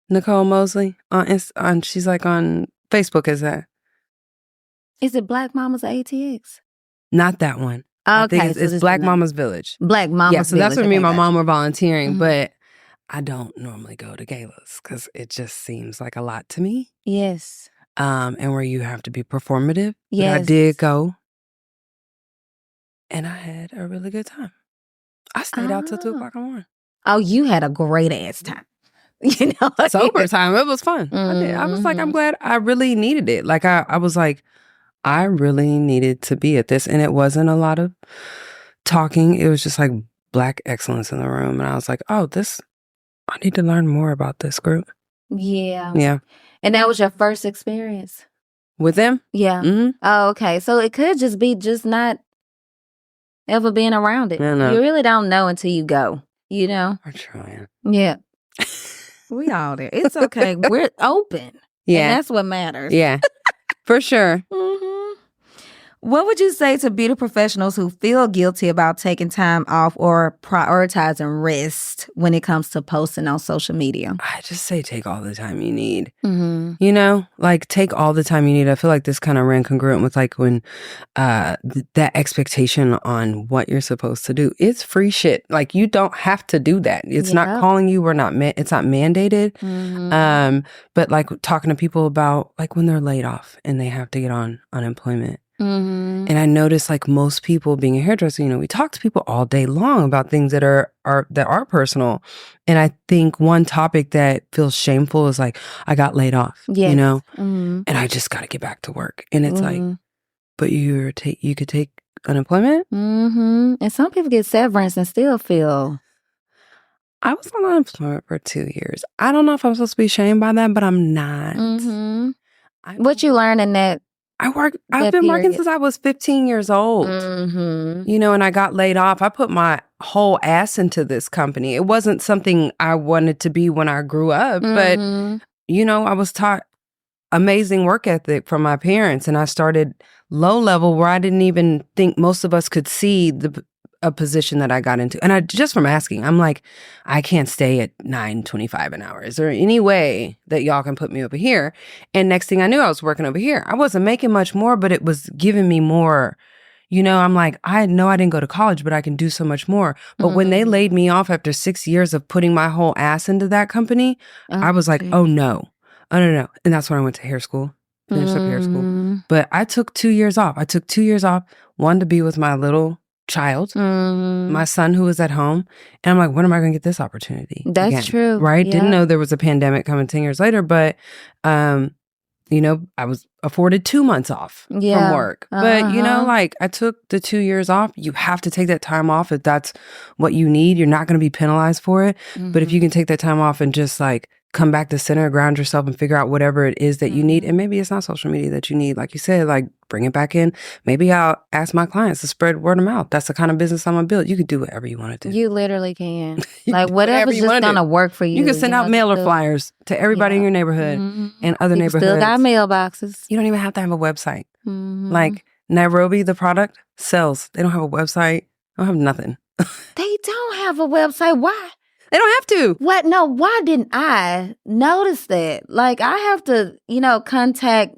Nicole Mosley on she's like on Facebook as that. Is it Black Mamas or ATX? Not that one. Okay. I think it's Black Mama's Village. Black Mama's Village. Yeah, so that's where me and my mom were volunteering, Mhm. but I don't normally go to galas because it just seems like a lot to me. Yes. And where you have to be performative. Yes. But I did go. And I had a really good time. I stayed out till 2 o'clock in the morning. Oh, you had a great ass time. Sober time. It was fun. I did. I was like, I'm glad I really needed it. Like I was like, I really needed to be at this. And it wasn't a lot of talking. It was just like Black excellence in the room. And I was like, I need to learn more about this group. Yeah. Yeah. And that was your first experience? With them? Yeah. Mm-hmm. Oh, okay. So it could just be not ever being around it. No. You really don't know until you go, We're trying. Yeah. We all there. It's okay. We're open. Yeah. And that's what matters. Yeah. For sure. Mm-hmm. What would you say to beauty professionals who feel guilty about taking time off or prioritizing rest when it comes to posting on social media? I just say take all the time you need. Mm-hmm. Like take all the time you need. I feel like this kind of ran congruent with like when that expectation on what you're supposed to do. It's free shit. Like you don't have to do that. It's not calling you. It's not mandated. Mm-hmm. But like talking to people about like when they're laid off and they have to get on unemployment. Mm-hmm. And I noticed like most people being a hairdresser, we talk to people all day long about things that are personal. And I think one topic that feels shameful is like, I got laid off, Mm-hmm. and I just got to get back to work. And it's like, but you could take unemployment. Mm-hmm. And some people get severance and still feel. I was on unemployment for 2 years. I don't know if I'm supposed to be shamed by that, but I'm not. Mm-hmm. What you learn in that? I've been working since I was 15 years old, Mm-hmm. and I got laid off. I put my whole ass into this company. It wasn't something I wanted to be when I grew up, but, I was taught amazing work ethic from my parents, and I started low level where I didn't even think most of us could see a position that I got into. And I just from asking, I'm like, I can't stay at $9.25 an hour. Is there any way that y'all can put me over here? And next thing I knew, I was working over here. I wasn't making much more, but it was giving me more. I'm like, I know I didn't go to college, but I can do so much more. But when they laid me off after 6 years of putting my whole ass into that company, I was like, oh no. And that's when I went to hair school, finished up hair school. But I took 2 years off. One to be with my little child, my son who was at home. And I'm like, when am I going to get this opportunity? That's again? true. Right? Yeah. Didn't know there was a pandemic coming 10 years later, but, I was afforded 2 months off from work. But, like I took the 2 years off. You have to take that time off if that's what you need. You're not going to be penalized for it. But if you can take that time off and just like come back to center, ground yourself, and figure out whatever it is that you need. And maybe it's not social media that you need. Like you said, like bring it back in. Maybe I'll ask my clients to spread word of mouth. That's the kind of business I'm going to build. You could do whatever you want to do. You literally can. You Like can whatever's you just wanna going to do. work for you. You can send out mailer flyers to everybody in your neighborhood and other People neighborhoods. still got mailboxes. You don't even have to have a website. Mhm. Like Nairobi, the product sells. They don't have a website. They don't have nothing. They don't have a website. Why? They don't have to. What? No, why didn't I notice that? Like, I have to, contact,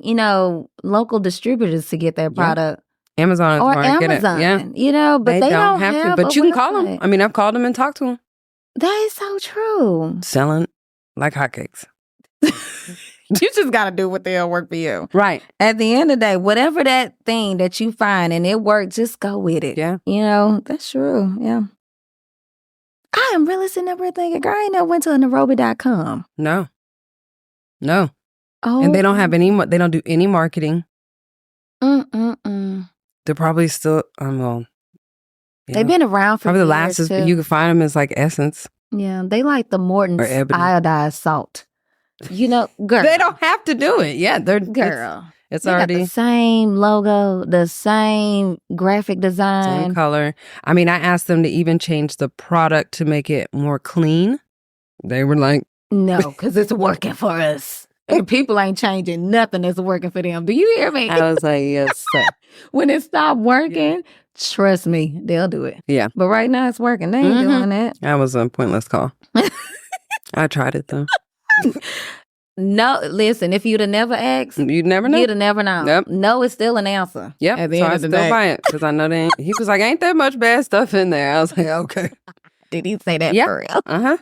local distributors to get that product. Amazon is Or where I get it. Amazon, Yeah. but they don't have to. But a you can call them. website. I mean, I've called them and talked to them. That is so true. Selling like hotcakes. You just got to do what they'll work for you. Right. At the end of the day, whatever that thing that you find and it works, just go with it. Yeah. That's true. Yeah. I am really sitting up here thinking, girl, I ain't never went to a Nairobi.com. No. Oh. And they don't have they don't do any marketing. They're probably still, yeah. They've been around for probably the years, last is, too. you can find them as like Essence. Yeah, they like the Morton's Or Ebony. iodized salt. Girl. They don't have to do it. Yeah, they're Girl. It's They got already the same logo, the same graphic design. same color. I mean, I asked them to even change the product to make it more clean. They were like, No, because it's working for us. And people ain't changing nothing that's working for them. Do you hear me? I was like, yes, sir. When it stopped working, trust me, they'll do it. Yeah. But right now it's working. They ain't doing that. That was a pointless call. I tried it though. No, listen, if you'd have never asked, You'd never know. you'd have never known. Yep. No, it's still an answer. Yep. At the So end I of the still day. buy it because I know they ain't. He was like, ain't that much bad stuff in there? I was like, okay. Did he say that Yeah. for real? Uh-huh.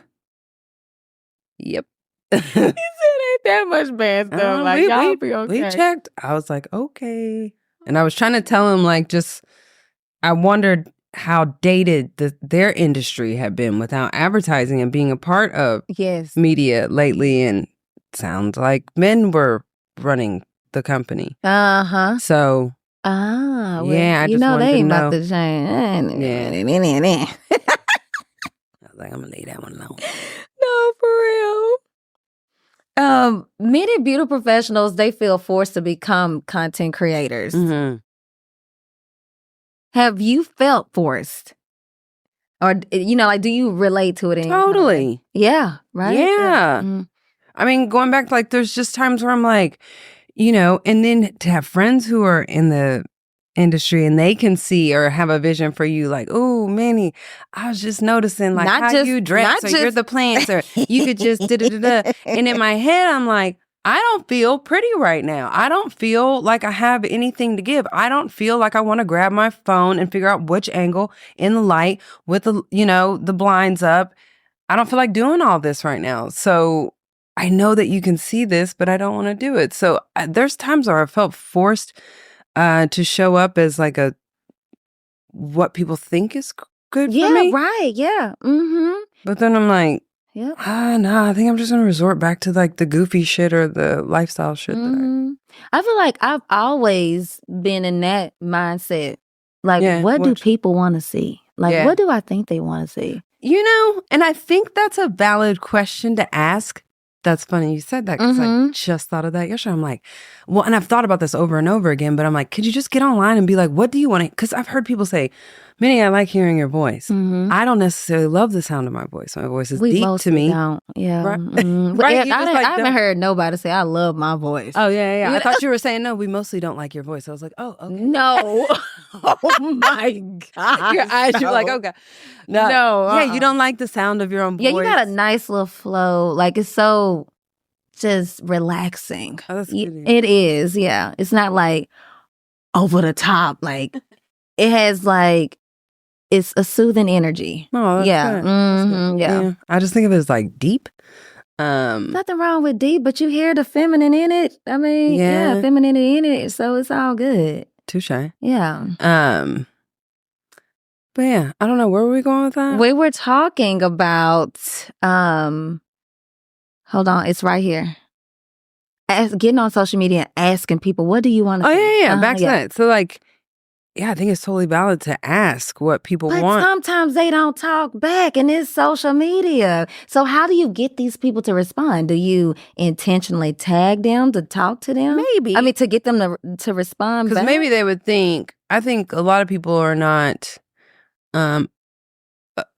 Yep. He said ain't that much bad stuff. Like, y'all be okay. We checked. I was like, okay. And I was trying to tell him, like, I wondered how dated their industry had been without advertising and being a part of Yes. media lately. And sounds like men were running the company. Uh-huh. So, Well, Yeah, I just they wanted to ain't about know. to change. I was like, I'm going to leave that one alone. No, for real. Many beauty professionals, they feel forced to become content creators. Mm-hmm. Have you felt forced? Or, do you relate to it? In any kind of way? Totally. Yeah, right? Yeah. Mm. I mean, going back, like, there's just times where I'm like, and then to have friends who are in the industry and they can see or have a vision for you, like, oh, Manny, I was just noticing, like, Not how just- you dress, not or you're just- the plants, or you could just da-da-da-da. And in my head, I'm like, I don't feel pretty right now. I don't feel like I have anything to give. I don't feel like I want to grab my phone and figure out which angle in the light with the blinds up. I don't feel like doing all this right now. So I know that you can see this, but I don't want to do it. So there's times where I felt forced to show up as like what people think is good for me. Yeah, right. Yeah. Mm-hmm. But then I'm like, Yep. no, I think I'm just going to resort back to like the goofy shit or the lifestyle shit. I feel like I've always been in that mindset. Like, Yeah, what do which- people want to see? Like, Yeah. what do I think they want to see? And I think that's a valid question to ask. That's funny you said that because I just thought of that yesterday. I'm like, well, and I've thought about this over and over again, but I'm like, could you just get online and be like, what do you want to? Because I've heard people say, Minnie, I like hearing your voice. Mm-hmm. I don't necessarily love the sound of my voice. My voice is deep to me. Don't. Yeah. Right. Mhm. Right, Yeah, you just, like, I haven't don't- heard nobody say I love my voice. Oh, yeah. You I know? thought you were saying, no, we mostly don't like your voice. I was like, oh, okay. No. Oh my God. Your eyes, you're like, okay. No. No, Yeah, you don't like the sound of your own voice. Yeah, you got a nice little flow. Like, it's so just relaxing. Oh, that's Y- good. It is, yeah. It's not like over the top. Like, it has like, it's a soothing energy. Oh, that's Yeah. good. That's good. Mhm, yeah. I just think of it as like deep. Nothing wrong with deep, but you hear the feminine in it. I mean, Yeah. yeah, femininity in it. So it's all good. Touche. Yeah. But yeah, I don't know. Where were we going with that? We were talking about, hold on, it's right here. Getting on social media and asking people, what do you want to Oh, see? yeah. Back to that. So, like, I think it's totally valid to ask what people But want. sometimes they don't talk back, and it's social media. So how do you get these people to respond? Do you intentionally tag them to talk to them? Maybe. I mean, to get them to respond Because back? maybe they would think, I think a lot of people are not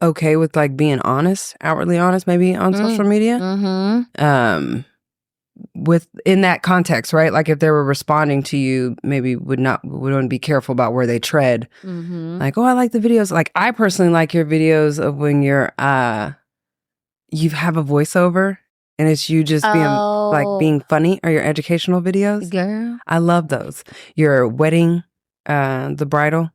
okay with like being honest, outwardly honest, maybe on social media. Mm-hmm. In that context, right? Like if they were responding to you, maybe wouldn't be careful about where they tread. Mm-hmm. Like, oh, I like the videos. Like I personally like your videos of when you have a voiceover and it's you just being funny, or your educational videos. Girl. I love those. Your wedding, the bridal.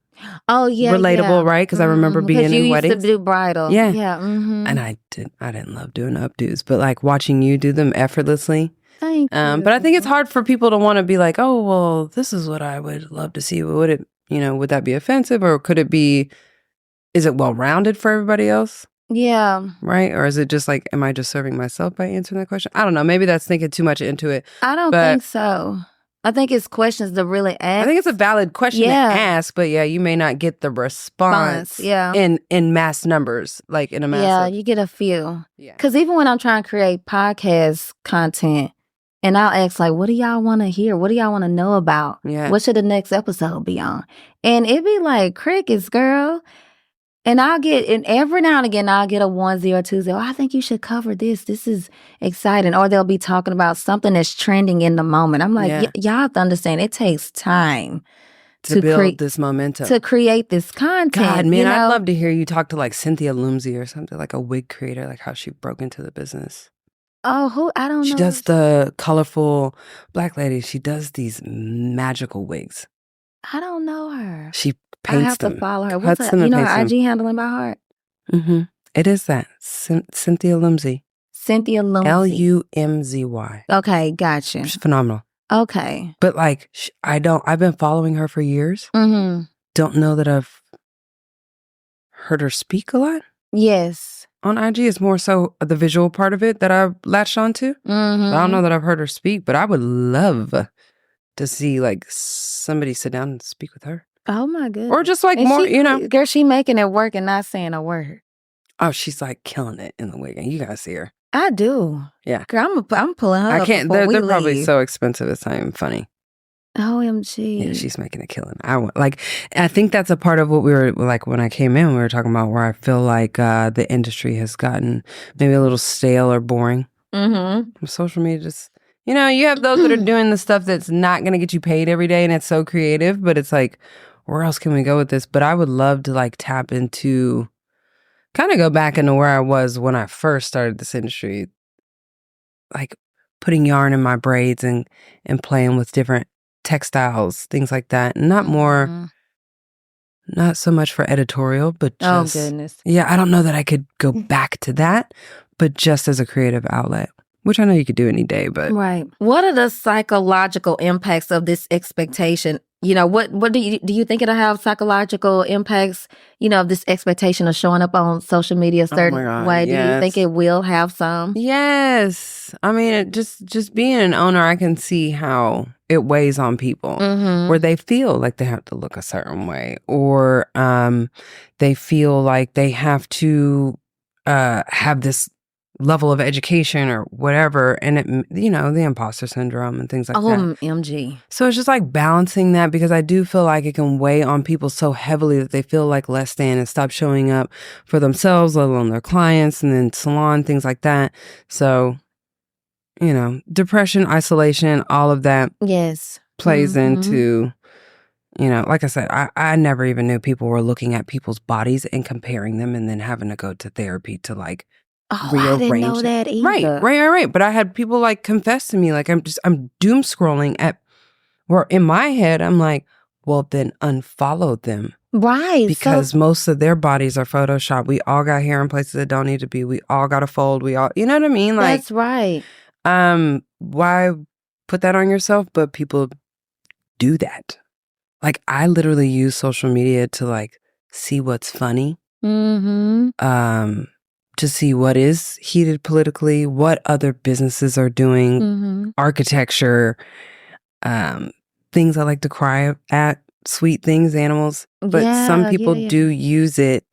Oh yeah, Relatable, right? Because I remember being in weddings. Because you used to do bridal. Yeah. Yeah. Mm-hmm. And I didn't love doing updos, but like watching you do them effortlessly. Thank you. But I think it's hard for people to want to be like, oh, well, this is what I would love to see. Would it, would that be offensive, or could it be, is it well-rounded for everybody else? Yeah. Right? Or is it just like, am I just serving myself by answering that question? I don't know. Maybe that's thinking too much into it. I don't think so. I think it's questions to really ask. I think it's a valid question to ask, but you may not get the response in mass numbers, like in a massive. Yeah, you get a few. Yeah. Because even when I'm trying to create podcast content, and I'll ask, like, what do y'all want to hear? What do y'all want to know about? Yeah. What should the next episode be on? And it'd be like crickets, girl. And every now and again, I'll get a 1-0 or 2-0. Oh, I think you should cover this. This is exciting. Or they'll be talking about something that's trending in the moment. I'm like, y'all have to understand, it takes time to build this momentum. To create this content. God, man, I'd love to hear you talk to like Cynthia Lumsey or something, like a wig creator, like how she broke into the business. Oh, I don't know. She does the colorful Black lady. She does these magical wigs. I don't know her. She paints I have them. to follow her. What's her IG handling by heart? Mm-hmm. It is that. Cynthia Lumsey. Cynthia Lumsey. Lumzy. Okay, gotcha. She's phenomenal. Okay. But like, I've been following her for years. Mm-hmm. Don't know that I've heard her speak a lot. Yes. On IG, it's more so the visual part of it that I've latched onto. Mm-hmm. I don't know that I've heard her speak, but I would love to see like somebody sit down and speak with her. Oh my goodness. Or just like more, Girl, she making it work and not saying a word. Oh, she's like killing it in the wig, and you gotta see her. I do. Yeah. Girl, I'm pulling her I up can't. before They're we probably leave. so expensive. It's not even funny. OMG. Yeah, she's making a killing. I think that's a part of what we were like when I came in. We were talking about where I feel like the industry has gotten maybe a little stale or boring. Mm-hmm. Social media just, you have those that are doing the stuff that's not going to get you paid every day, and it's so creative. But it's like, where else can we go with this? But I would love to like tap into, kind of go back into where I was when I first started this industry, like putting yarn in my braids and playing with different textiles, things like that. Not so much for editorial, but just, oh goodness. Yeah, I don't know that I could go back to that, but just as a creative outlet, which I know you could do any day, but. Right. What are the psychological impacts of this expectation? What do you think it'll have psychological impacts, of this expectation of showing up on social media a certain way? Yes. Do you think it will have some? Yes. I mean, just being an owner, I can see how it weighs on people, where they feel like they have to look a certain way, or they feel like they have to have this level of education or whatever, and it, the imposter syndrome and things like that. OMG. So it's just like balancing that, because I do feel like it can weigh on people so heavily that they feel like less than and stop showing up for themselves, let alone their clients, and then salon, things like that. So, depression, isolation, all of that plays into, like I said, I never even knew people were looking at people's bodies and comparing them and then having to go to therapy to like I didn't know that either. Right. But I had people like confess to me, like I'm doom scrolling where in my head, I'm like, well, then unfollow them. Right. Because most of their bodies are Photoshopped. We all got hair in places that don't need to be. We all got to fold. We all, you know what I mean? Like, that's right. Why put that on yourself? But people do that. Like, I literally use social media to like see what's funny. To see what is heated politically, what other businesses are doing, architecture, things I like to cry at, sweet things, animals. But some Yeah, people yeah. do use it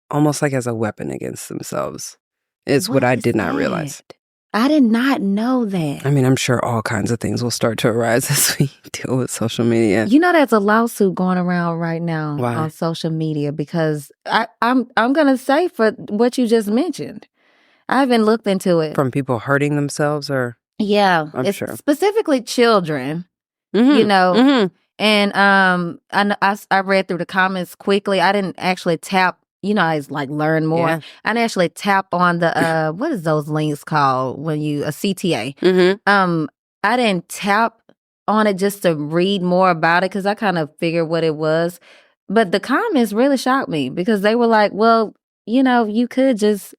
almost like as a weapon against themselves. It's what I is did not that? realize. I did not know that. I mean, I'm sure all kinds of things will start to arise as we deal with social media. You know, there's a lawsuit going around right now Why? on social media because I'm gonna say for what you just mentioned. I haven't looked into it. From people hurting themselves, or Yeah, I'm it's sure. specifically children. Mhm, You know, mhm. and I read through the comments quickly. I didn't actually tap. You know, I like learn more. Yeah. I didn't actually tap on the what is those links called when you a CTA. Mhm. I didn't tap on it just to read more about it because I kind of figured what it was. But the comments really shocked me because they were like, well, you know, you could just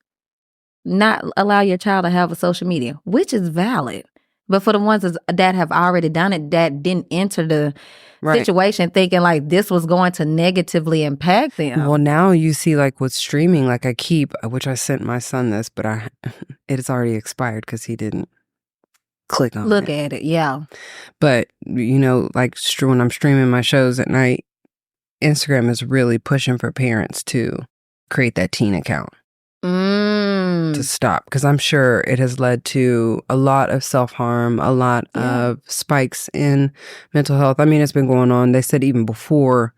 not allow your child to have a social media, which is valid. But for the ones that have already done it, that didn't enter the Right. situation thinking like this was going to negatively impact them. Well, now you see, like with streaming, like which I sent my son this, but it is already expired because he didn't click on Look it. at it, yeah. But you know, like when I'm streaming my shows at night, Instagram is really pushing for parents to create that teen account to stop, because I'm sure it has led to a lot of self-harm, a lot of spikes in mental health. I mean, it's been going on, they said, even before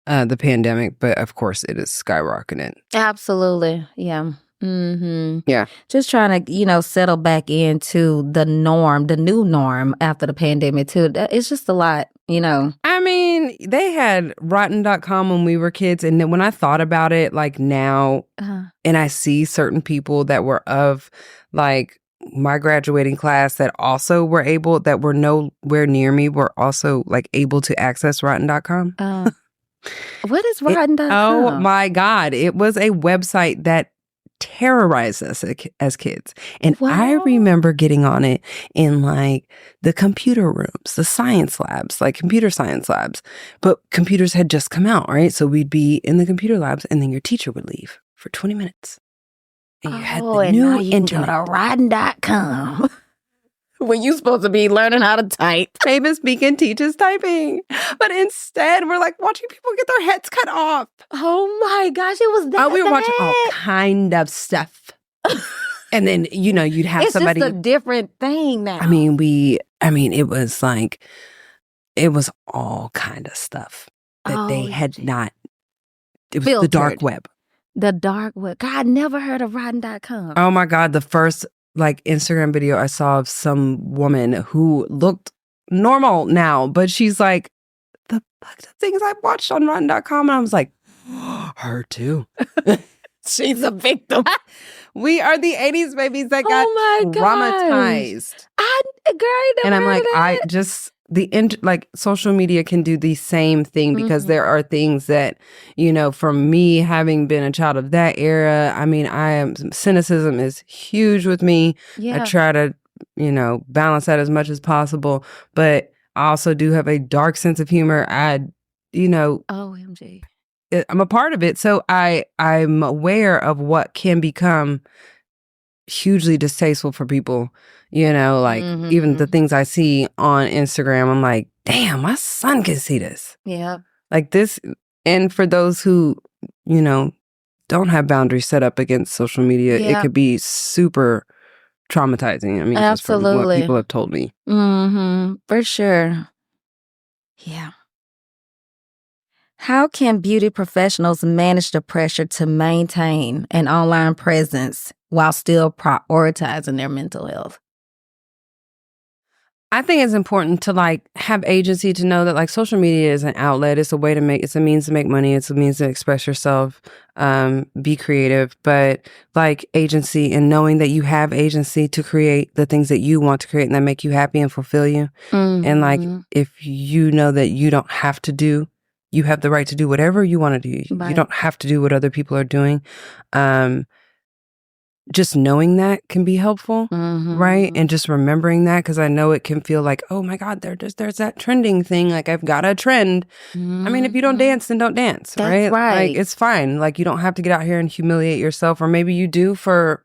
the pandemic, but of course it is skyrocketing. Absolutely, yeah. Yeah. Just trying to, you know, settle back into the norm, the new norm after the pandemic too. It's just a lot, you know. I mean, they had rotten.com when we were kids, and then when I thought about it, like now, and I see certain people that were of like my graduating class that also were able, that were nowhere near me, were also like able to access rotten.com. What is rotten.com? Oh my God. It was a website that terrorized us as kids. And I remember getting on it in like the computer rooms, the science labs, like computer science labs. But computers had just come out, right? So we'd be in the computer labs and then your teacher would leave for 20 minutes. And you had the and new now you internet. can go to rotten.com. When you supposed to be learning how to type. Famous Beacon teaches typing. But instead, we're like watching people get their heads cut off. Oh my gosh, it was that Oh, we were watching all bad? kind of stuff. And then, you know, you'd have It's somebody. just a different thing now. I mean, it was like, it was all kind of stuff that they had not. It was the dark Filtered. web. The dark web. God, I never heard of rotten.com. Oh my God. The first like Instagram video I saw of some woman who looked normal now, but she's like, the things I watched on rotten.com. And I was like, her too. She's a victim. We are the 80s babies that got traumatized. And I'm like, like social media can do the same thing, because there are things that, you know, from me having been a child of that era, I mean, cynicism is huge with me. Yeah. I try to, you know, balance that as much as possible, but I also do have a dark sense of humor. OMG. I'm a part of it. So I'm aware of what can become hugely distasteful for people, you know, like even the things I see on Instagram, I'm like, damn, my son can see this. Yeah. Like this. And for those who, you know, don't have boundaries set up against social media, it could be super traumatizing. I mean, just from what people have told me. For sure. Yeah. How can beauty professionals manage the pressure to maintain an online presence while still prioritizing their mental health? I think it's important to like have agency, to know that like social media is an outlet. It's a way to it's a means to make money. It's a means to express yourself, be creative, but like agency and knowing that you have agency to create the things that you want to create and that make you happy and fulfill you. And like, if you know that you don't have to do, you have the right to do whatever you want to do. Right. You don't have to do what other people are doing. Just knowing that can be helpful, right? And just remembering that, because I know it can feel like, oh my God, there's that trending thing. Like, I've got a trend. I mean, if you don't dance, then don't dance, That's right? Like, it's fine. Like, you don't have to get out here and humiliate yourself. Or maybe you do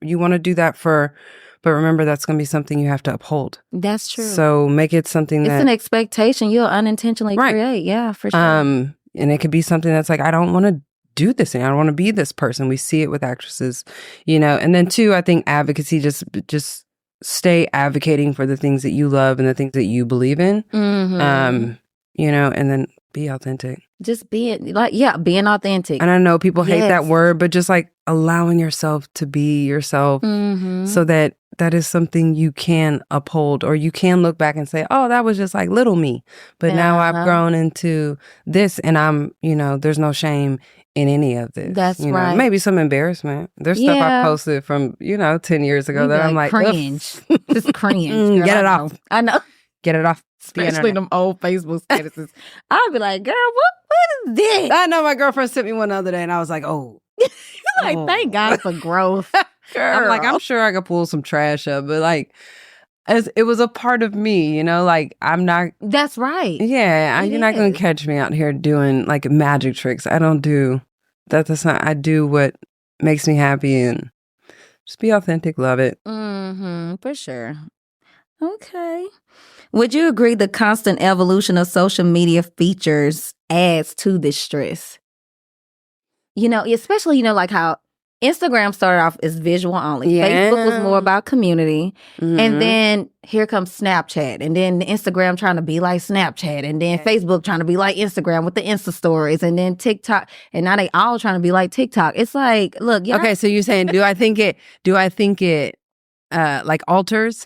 you want to do that for But remember, that's going to be something you have to uphold. That's true. So make it something it's an expectation you'll unintentionally create. Yeah, for sure. And it could be something that's like, I don't want to do this thing. I don't want to be this person. We see it with actresses, And then 2, I think advocacy, just stay advocating for the things that you love and the things that you believe in. And then be authentic. Just being being authentic. And I know people hate that word, but just like allowing yourself to be yourself so that is something you can uphold, or you can look back and say, oh, that was just like little me. But now I've grown into this, and I'm, there's no shame in any of this. That's right. Maybe some embarrassment. There's stuff I posted from, 10 years ago that I'm like, cringe. Just cringe. Get it off. I know. Get it off. Especially them old Facebook statuses. I'll be like, girl, what is this? I know my girlfriend sent me one the other day, and I was like, oh. Thank God for growth. Girl. I'm like, I'm sure I could pull some trash up, but like, as it was a part of me, like I'm not. That's right. Yeah, you're not going to catch me out here doing like magic tricks. I don't do that. That's not. I do what makes me happy, and just be authentic. Love it. For sure. Okay. Would you agree the constant evolution of social media features adds to this stress? Especially, like how Instagram started off as visual only. Yeah. Facebook was more about community. And then here comes Snapchat. And then Instagram trying to be like Snapchat. And then Facebook trying to be like Instagram with the Insta stories. And then TikTok. And now they all trying to be like TikTok. It's like, look. Okay, so you're saying, do I think it like alters?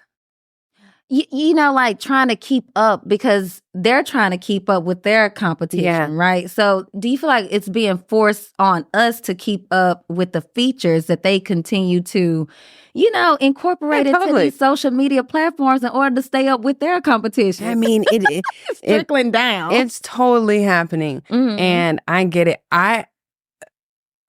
Like trying to keep up because they're trying to keep up with their competition, right? So do you feel like it's being forced on us to keep up with the features that they continue to, incorporate into these social media platforms in order to stay up with their competition? I mean, it's trickling down. It's totally happening. And I get it. I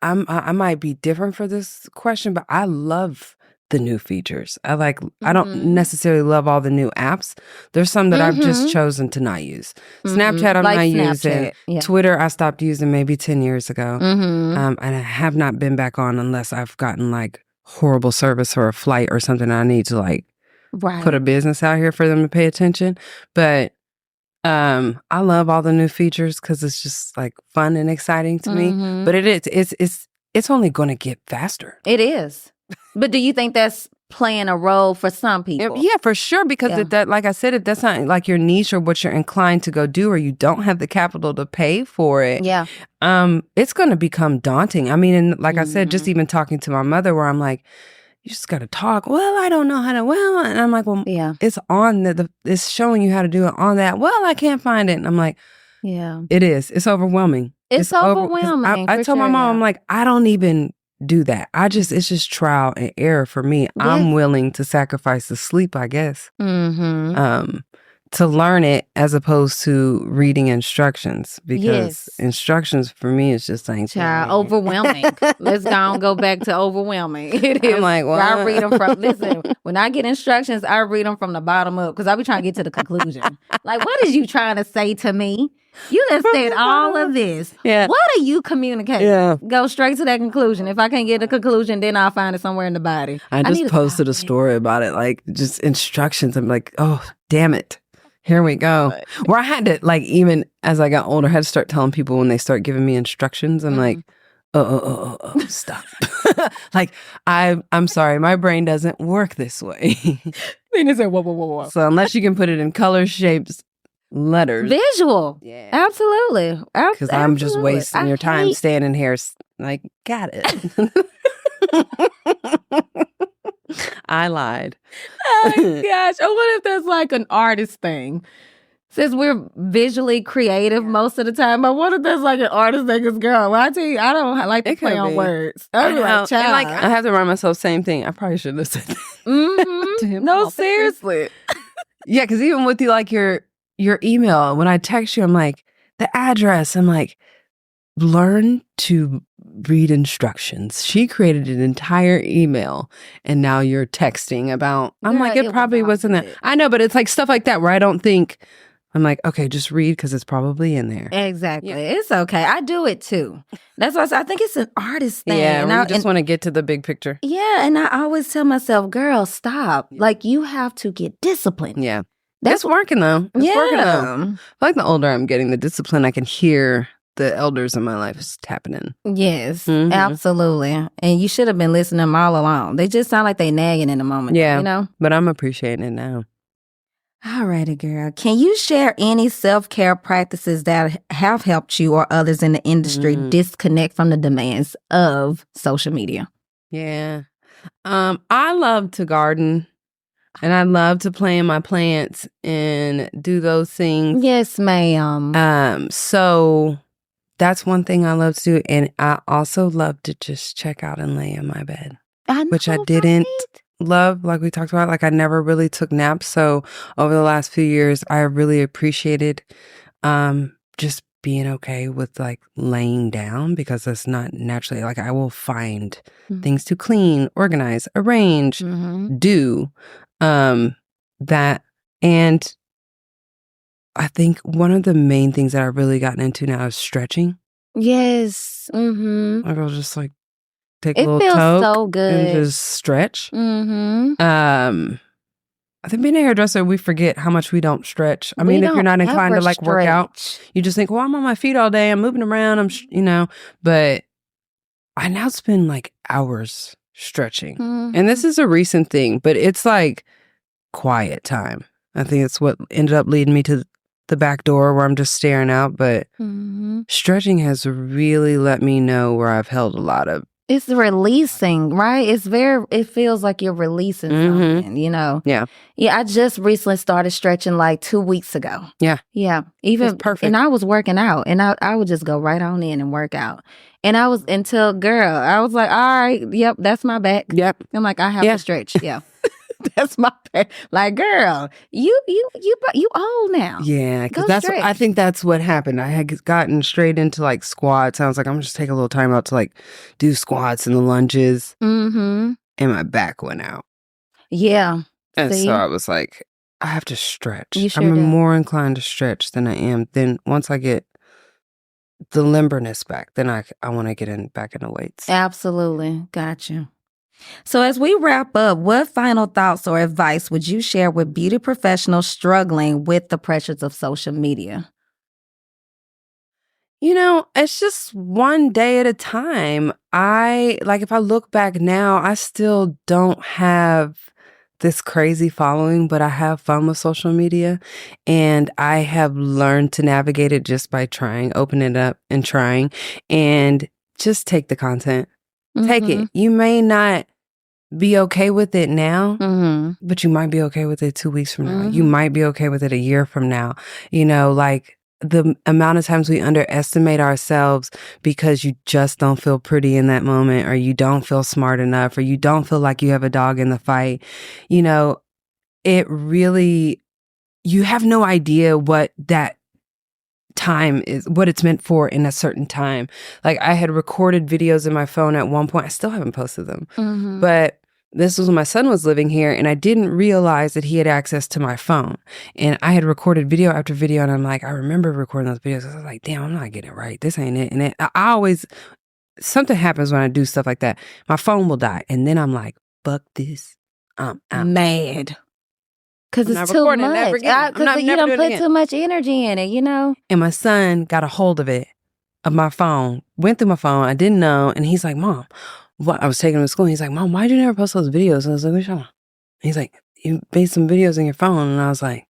might be different for this question, but I love the new features. I don't necessarily love all the new apps. There's some that I've just chosen to not use. Snapchat, I'm not using. Yeah. Twitter, I stopped using maybe 10 years ago. And I have not been back on unless I've gotten like horrible service for a flight or something. I need to like put a business out here for them to pay attention. But I love all the new features because it's just like fun and exciting to me. But it's only going to get faster. It is. But do you think that's playing a role for some people? Yeah, for sure. Because that, like I said, if that's not like your niche or what you're inclined to go do, or you don't have the capital to pay for it, it's going to become daunting. I mean, and like I said, just even talking to my mother, where I'm like, you just got to talk. Well, I don't know how to. Well, and I'm like, well, it's on it's showing you how to do it on that. Well, I can't find it, and I'm like, it is. It's overwhelming. It's overwhelming. I told my mom, I'm like, I don't even do that. It's just trial and error for me. I'm willing to sacrifice the sleep, I guess, to learn it as opposed to reading instructions, because instructions for me is just like overwhelming. Let's go back to overwhelming. It is. I'm like, well, I read them listen, when I get instructions, I read them from the bottom up because I be trying to get to the conclusion. Like, what is you trying to say to me? You have said all of this. Yeah. What are you communicating? Yeah. Go straight to that conclusion. If I can't get a conclusion, then I'll find it somewhere in the body. I just posted a story about it, like just instructions. I'm like, oh, damn it. Here we go. Right. Where I had to, like, even as I got older, I had to start telling people when they start giving me instructions. I'm like, stop. Like, I'm sorry, my brain doesn't work this way. Then it said, whoa. So unless you can put it in color, shapes, letters. Visual. Yeah. Absolutely. Because I'm just wasting your time standing here like, got it. I lied. Oh gosh. Or what if that's like an artist thing? Since we're visually creative most of the time, but what if that's like an artist thing? Because girl, I tell you, I don't like to play on words. I be like, child. Like, I have to remind myself, same thing. I probably shouldn't have said that to him. No, seriously. Yeah, because even with your email, when I text you, I'm like, the address, I'm like, learn to read instructions. She created an entire email and now you're texting about, I'm like, it probably wasn't that. I know, but it's like stuff like that where I don't think, I'm like, okay, just read because it's probably in there. Exactly. Yeah. It's okay. I do it too. That's why I think it's an artist thing. Yeah, and I just want to get to the big picture. Yeah, and I always tell myself, girl, stop. Like, you have to get disciplined. Yeah. That's working, though. It's working, though. I feel like the older I'm getting, the discipline, I can hear the elders in my life is tapping in. Yes, absolutely. And you should have been listening to them all along. They just sound like they nagging in the moment. Yeah, you know? But I'm appreciating it now. All righty, girl. Can you share any self-care practices that have helped you or others in the industry disconnect from the demands of social media? Yeah. I love to garden and I love to play in my plants and do those things. Yes, ma'am. So that's one thing I love to do. And I also love to just check out and lay in my bed, which I didn't love, like we talked about. Like, I never really took naps. So over the last few years, I really appreciated just being okay with like laying down, because that's not naturally, like, I will find things to clean, organize, arrange, do that. And I think one of the main things that I've really gotten into now is stretching. Yes. Like, I'll just like take a It little feels toke so good. and just stretch. I think being a hairdresser, we forget how much we don't stretch. I mean, if you're not inclined to like work out, you just think, well, I'm on my feet all day, I'm moving around, but I now spend like hours stretching. And this is a recent thing, but it's like quiet time. I think it's what ended up leading me to the back door where I'm just staring out. But stretching has really let me know where I've held a lot of. It's releasing, right? It feels like you're releasing something, you know? Yeah. Yeah, I just recently started stretching like 2 weeks ago. Yeah. Yeah. Even it's perfect. And I was working out, and I would just go right on in and work out. And I was like, all right, yep, that's my back. Yep. I'm like, I have to stretch. Yeah. That's my back. Like, girl, you old now. Yeah, because I think that's what happened. I had gotten straight into like squats. I was like, I'm just take a little time out to like do squats and the lunges. And my back went out. Yeah. And so I was like, I have to stretch. You sure I'm do. more inclined to stretch than I am. Then once I get the limberness back, then I want to get back into weights. Absolutely. Gotcha. So as we wrap up, what final thoughts or advice would you share with beauty professionals struggling with the pressures of social media? It's just one day at a time. If I look back now, I still don't have this crazy following, but I have fun with social media, and I have learned to navigate it just by open it up and trying, and just take the content. Take it. You may not be okay with it now, but you might be okay with it 2 weeks from now. You might be okay with it a year from now. Like the amount of times we underestimate ourselves because you just don't feel pretty in that moment, or you don't feel smart enough, or you don't feel like you have a dog in the fight. It really, you have no idea what that time is, what it's meant for in a certain time. Like, I had recorded videos in my phone at one point. I still haven't posted them, but this was when my son was living here, and I didn't realize that he had access to my phone. And I had recorded video after video, and I'm like, I remember recording those videos. I was like, damn, I'm not getting it right. This ain't it. And I always, something happens when I do stuff like that. My phone will die, and then I'm like, fuck this. I'm mad. Because it's too much. Because you don't put too much energy in it, And my son got a hold of my phone, went through my phone. I didn't know. And he's like, Mom, what? I was taking him to school. And he's like, Mom, why'd you never post those videos? And I was like, what are you talking about? He's like, you made some videos on your phone. And I was like,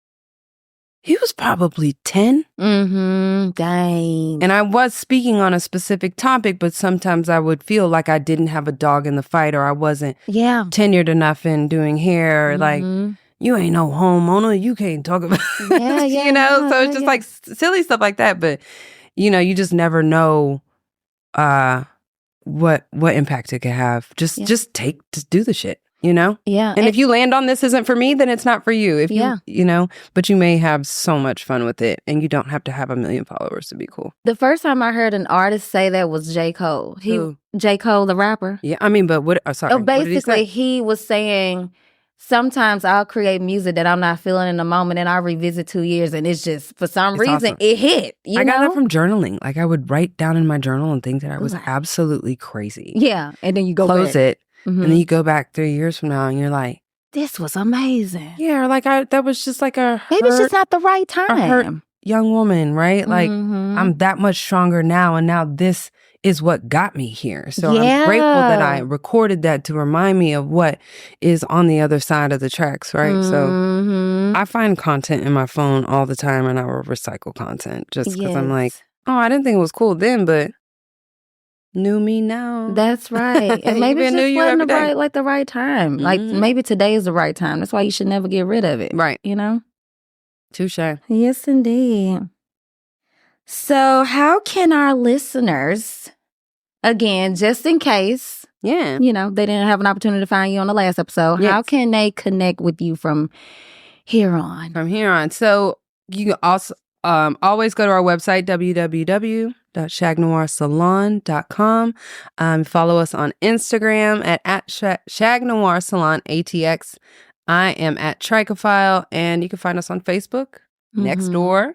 he was probably 10. Dang. And I was speaking on a specific topic, but sometimes I would feel like I didn't have a dog in the fight, or I wasn't tenured enough in doing hair. Like, you ain't no homeowner. You can't talk about so it's just like silly stuff like that. But, you just never know what impact it could have. Just do the shit, Yeah. And if you land on this isn't for me, then it's not for you. If but you may have so much fun with it, and you don't have to have 1 million followers to be cool. The first time I heard an artist say that was J. Cole. J. Cole, the rapper. Yeah, I mean, but what? Sorry. Basically, he was saying sometimes I'll create music that I'm not feeling in the moment and I'll revisit 2 years and it's just, for some reason, awesome. it hit. I got that from journaling. Like I would write down in my journal and think that I was absolutely crazy. Yeah. And then you go close back. it. And then you go back 3 years from now and you're like, this was amazing. yeah, or like that was just like a maybe it's just not the right time. A hurt young woman, right? Like I'm that much stronger now, and now this is what got me here. So I'm grateful that I recorded that to remind me of what is on the other side of the tracks, right? So I find content in my phone all the time, and I will recycle content just because I'm like, oh, I didn't think it was cool then, but new me now. That's right. And maybe it just wasn't the right time. Like maybe today is the right time. That's why you should never get rid of it. Right. You know? Touche. Yes, indeed. So how can our listeners, again, just in case, they didn't have an opportunity to find you on the last episode, how can they connect with you from here on? From here on. So you can also always go to our website, www.shagnoirsalon.com. Follow us on Instagram at shagnoirsalon ATX. I am at Trichophile, and you can find us on Facebook, Next Door.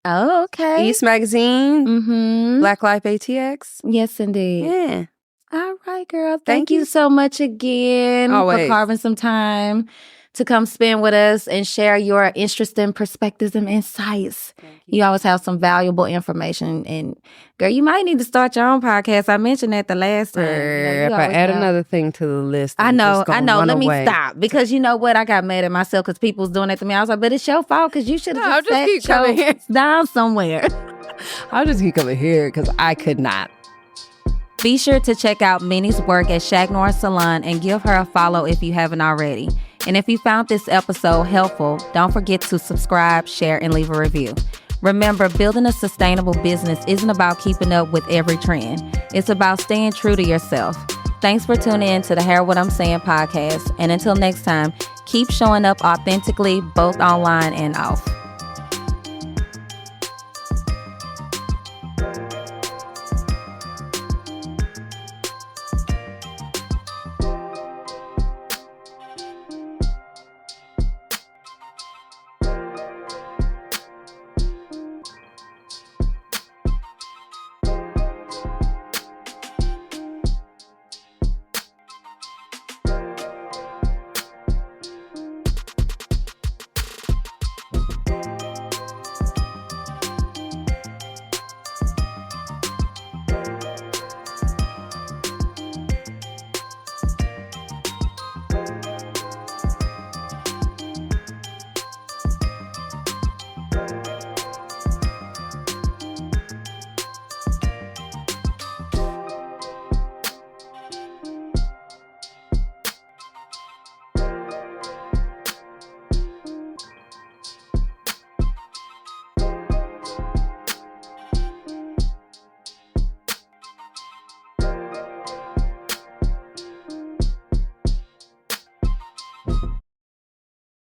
Oh, okay. East Magazine, Black Life ATX. Yes, indeed. Yeah. All right, girl. Thank you so much again for carving some time to come spend with us and share your interesting perspectives and insights. You always have some valuable information. And girl, you might need to start your own podcast. I mentioned that the last time. If I add another thing to the list, I know. Let me stop. Because you know what? I got mad at myself because people was doing that to me. I was like, but it's your fault because you should have just sat your down somewhere. I'll just keep coming here because I could not. Be sure to check out Minnie's work at Shag Noir Salon and give her a follow if you haven't already. And if you found this episode helpful, don't forget to subscribe, share, and leave a review. Remember, building a sustainable business isn't about keeping up with every trend. It's about staying true to yourself. Thanks for tuning in to the Hear What I'm Saying podcast. And until next time, keep showing up authentically, both online and off.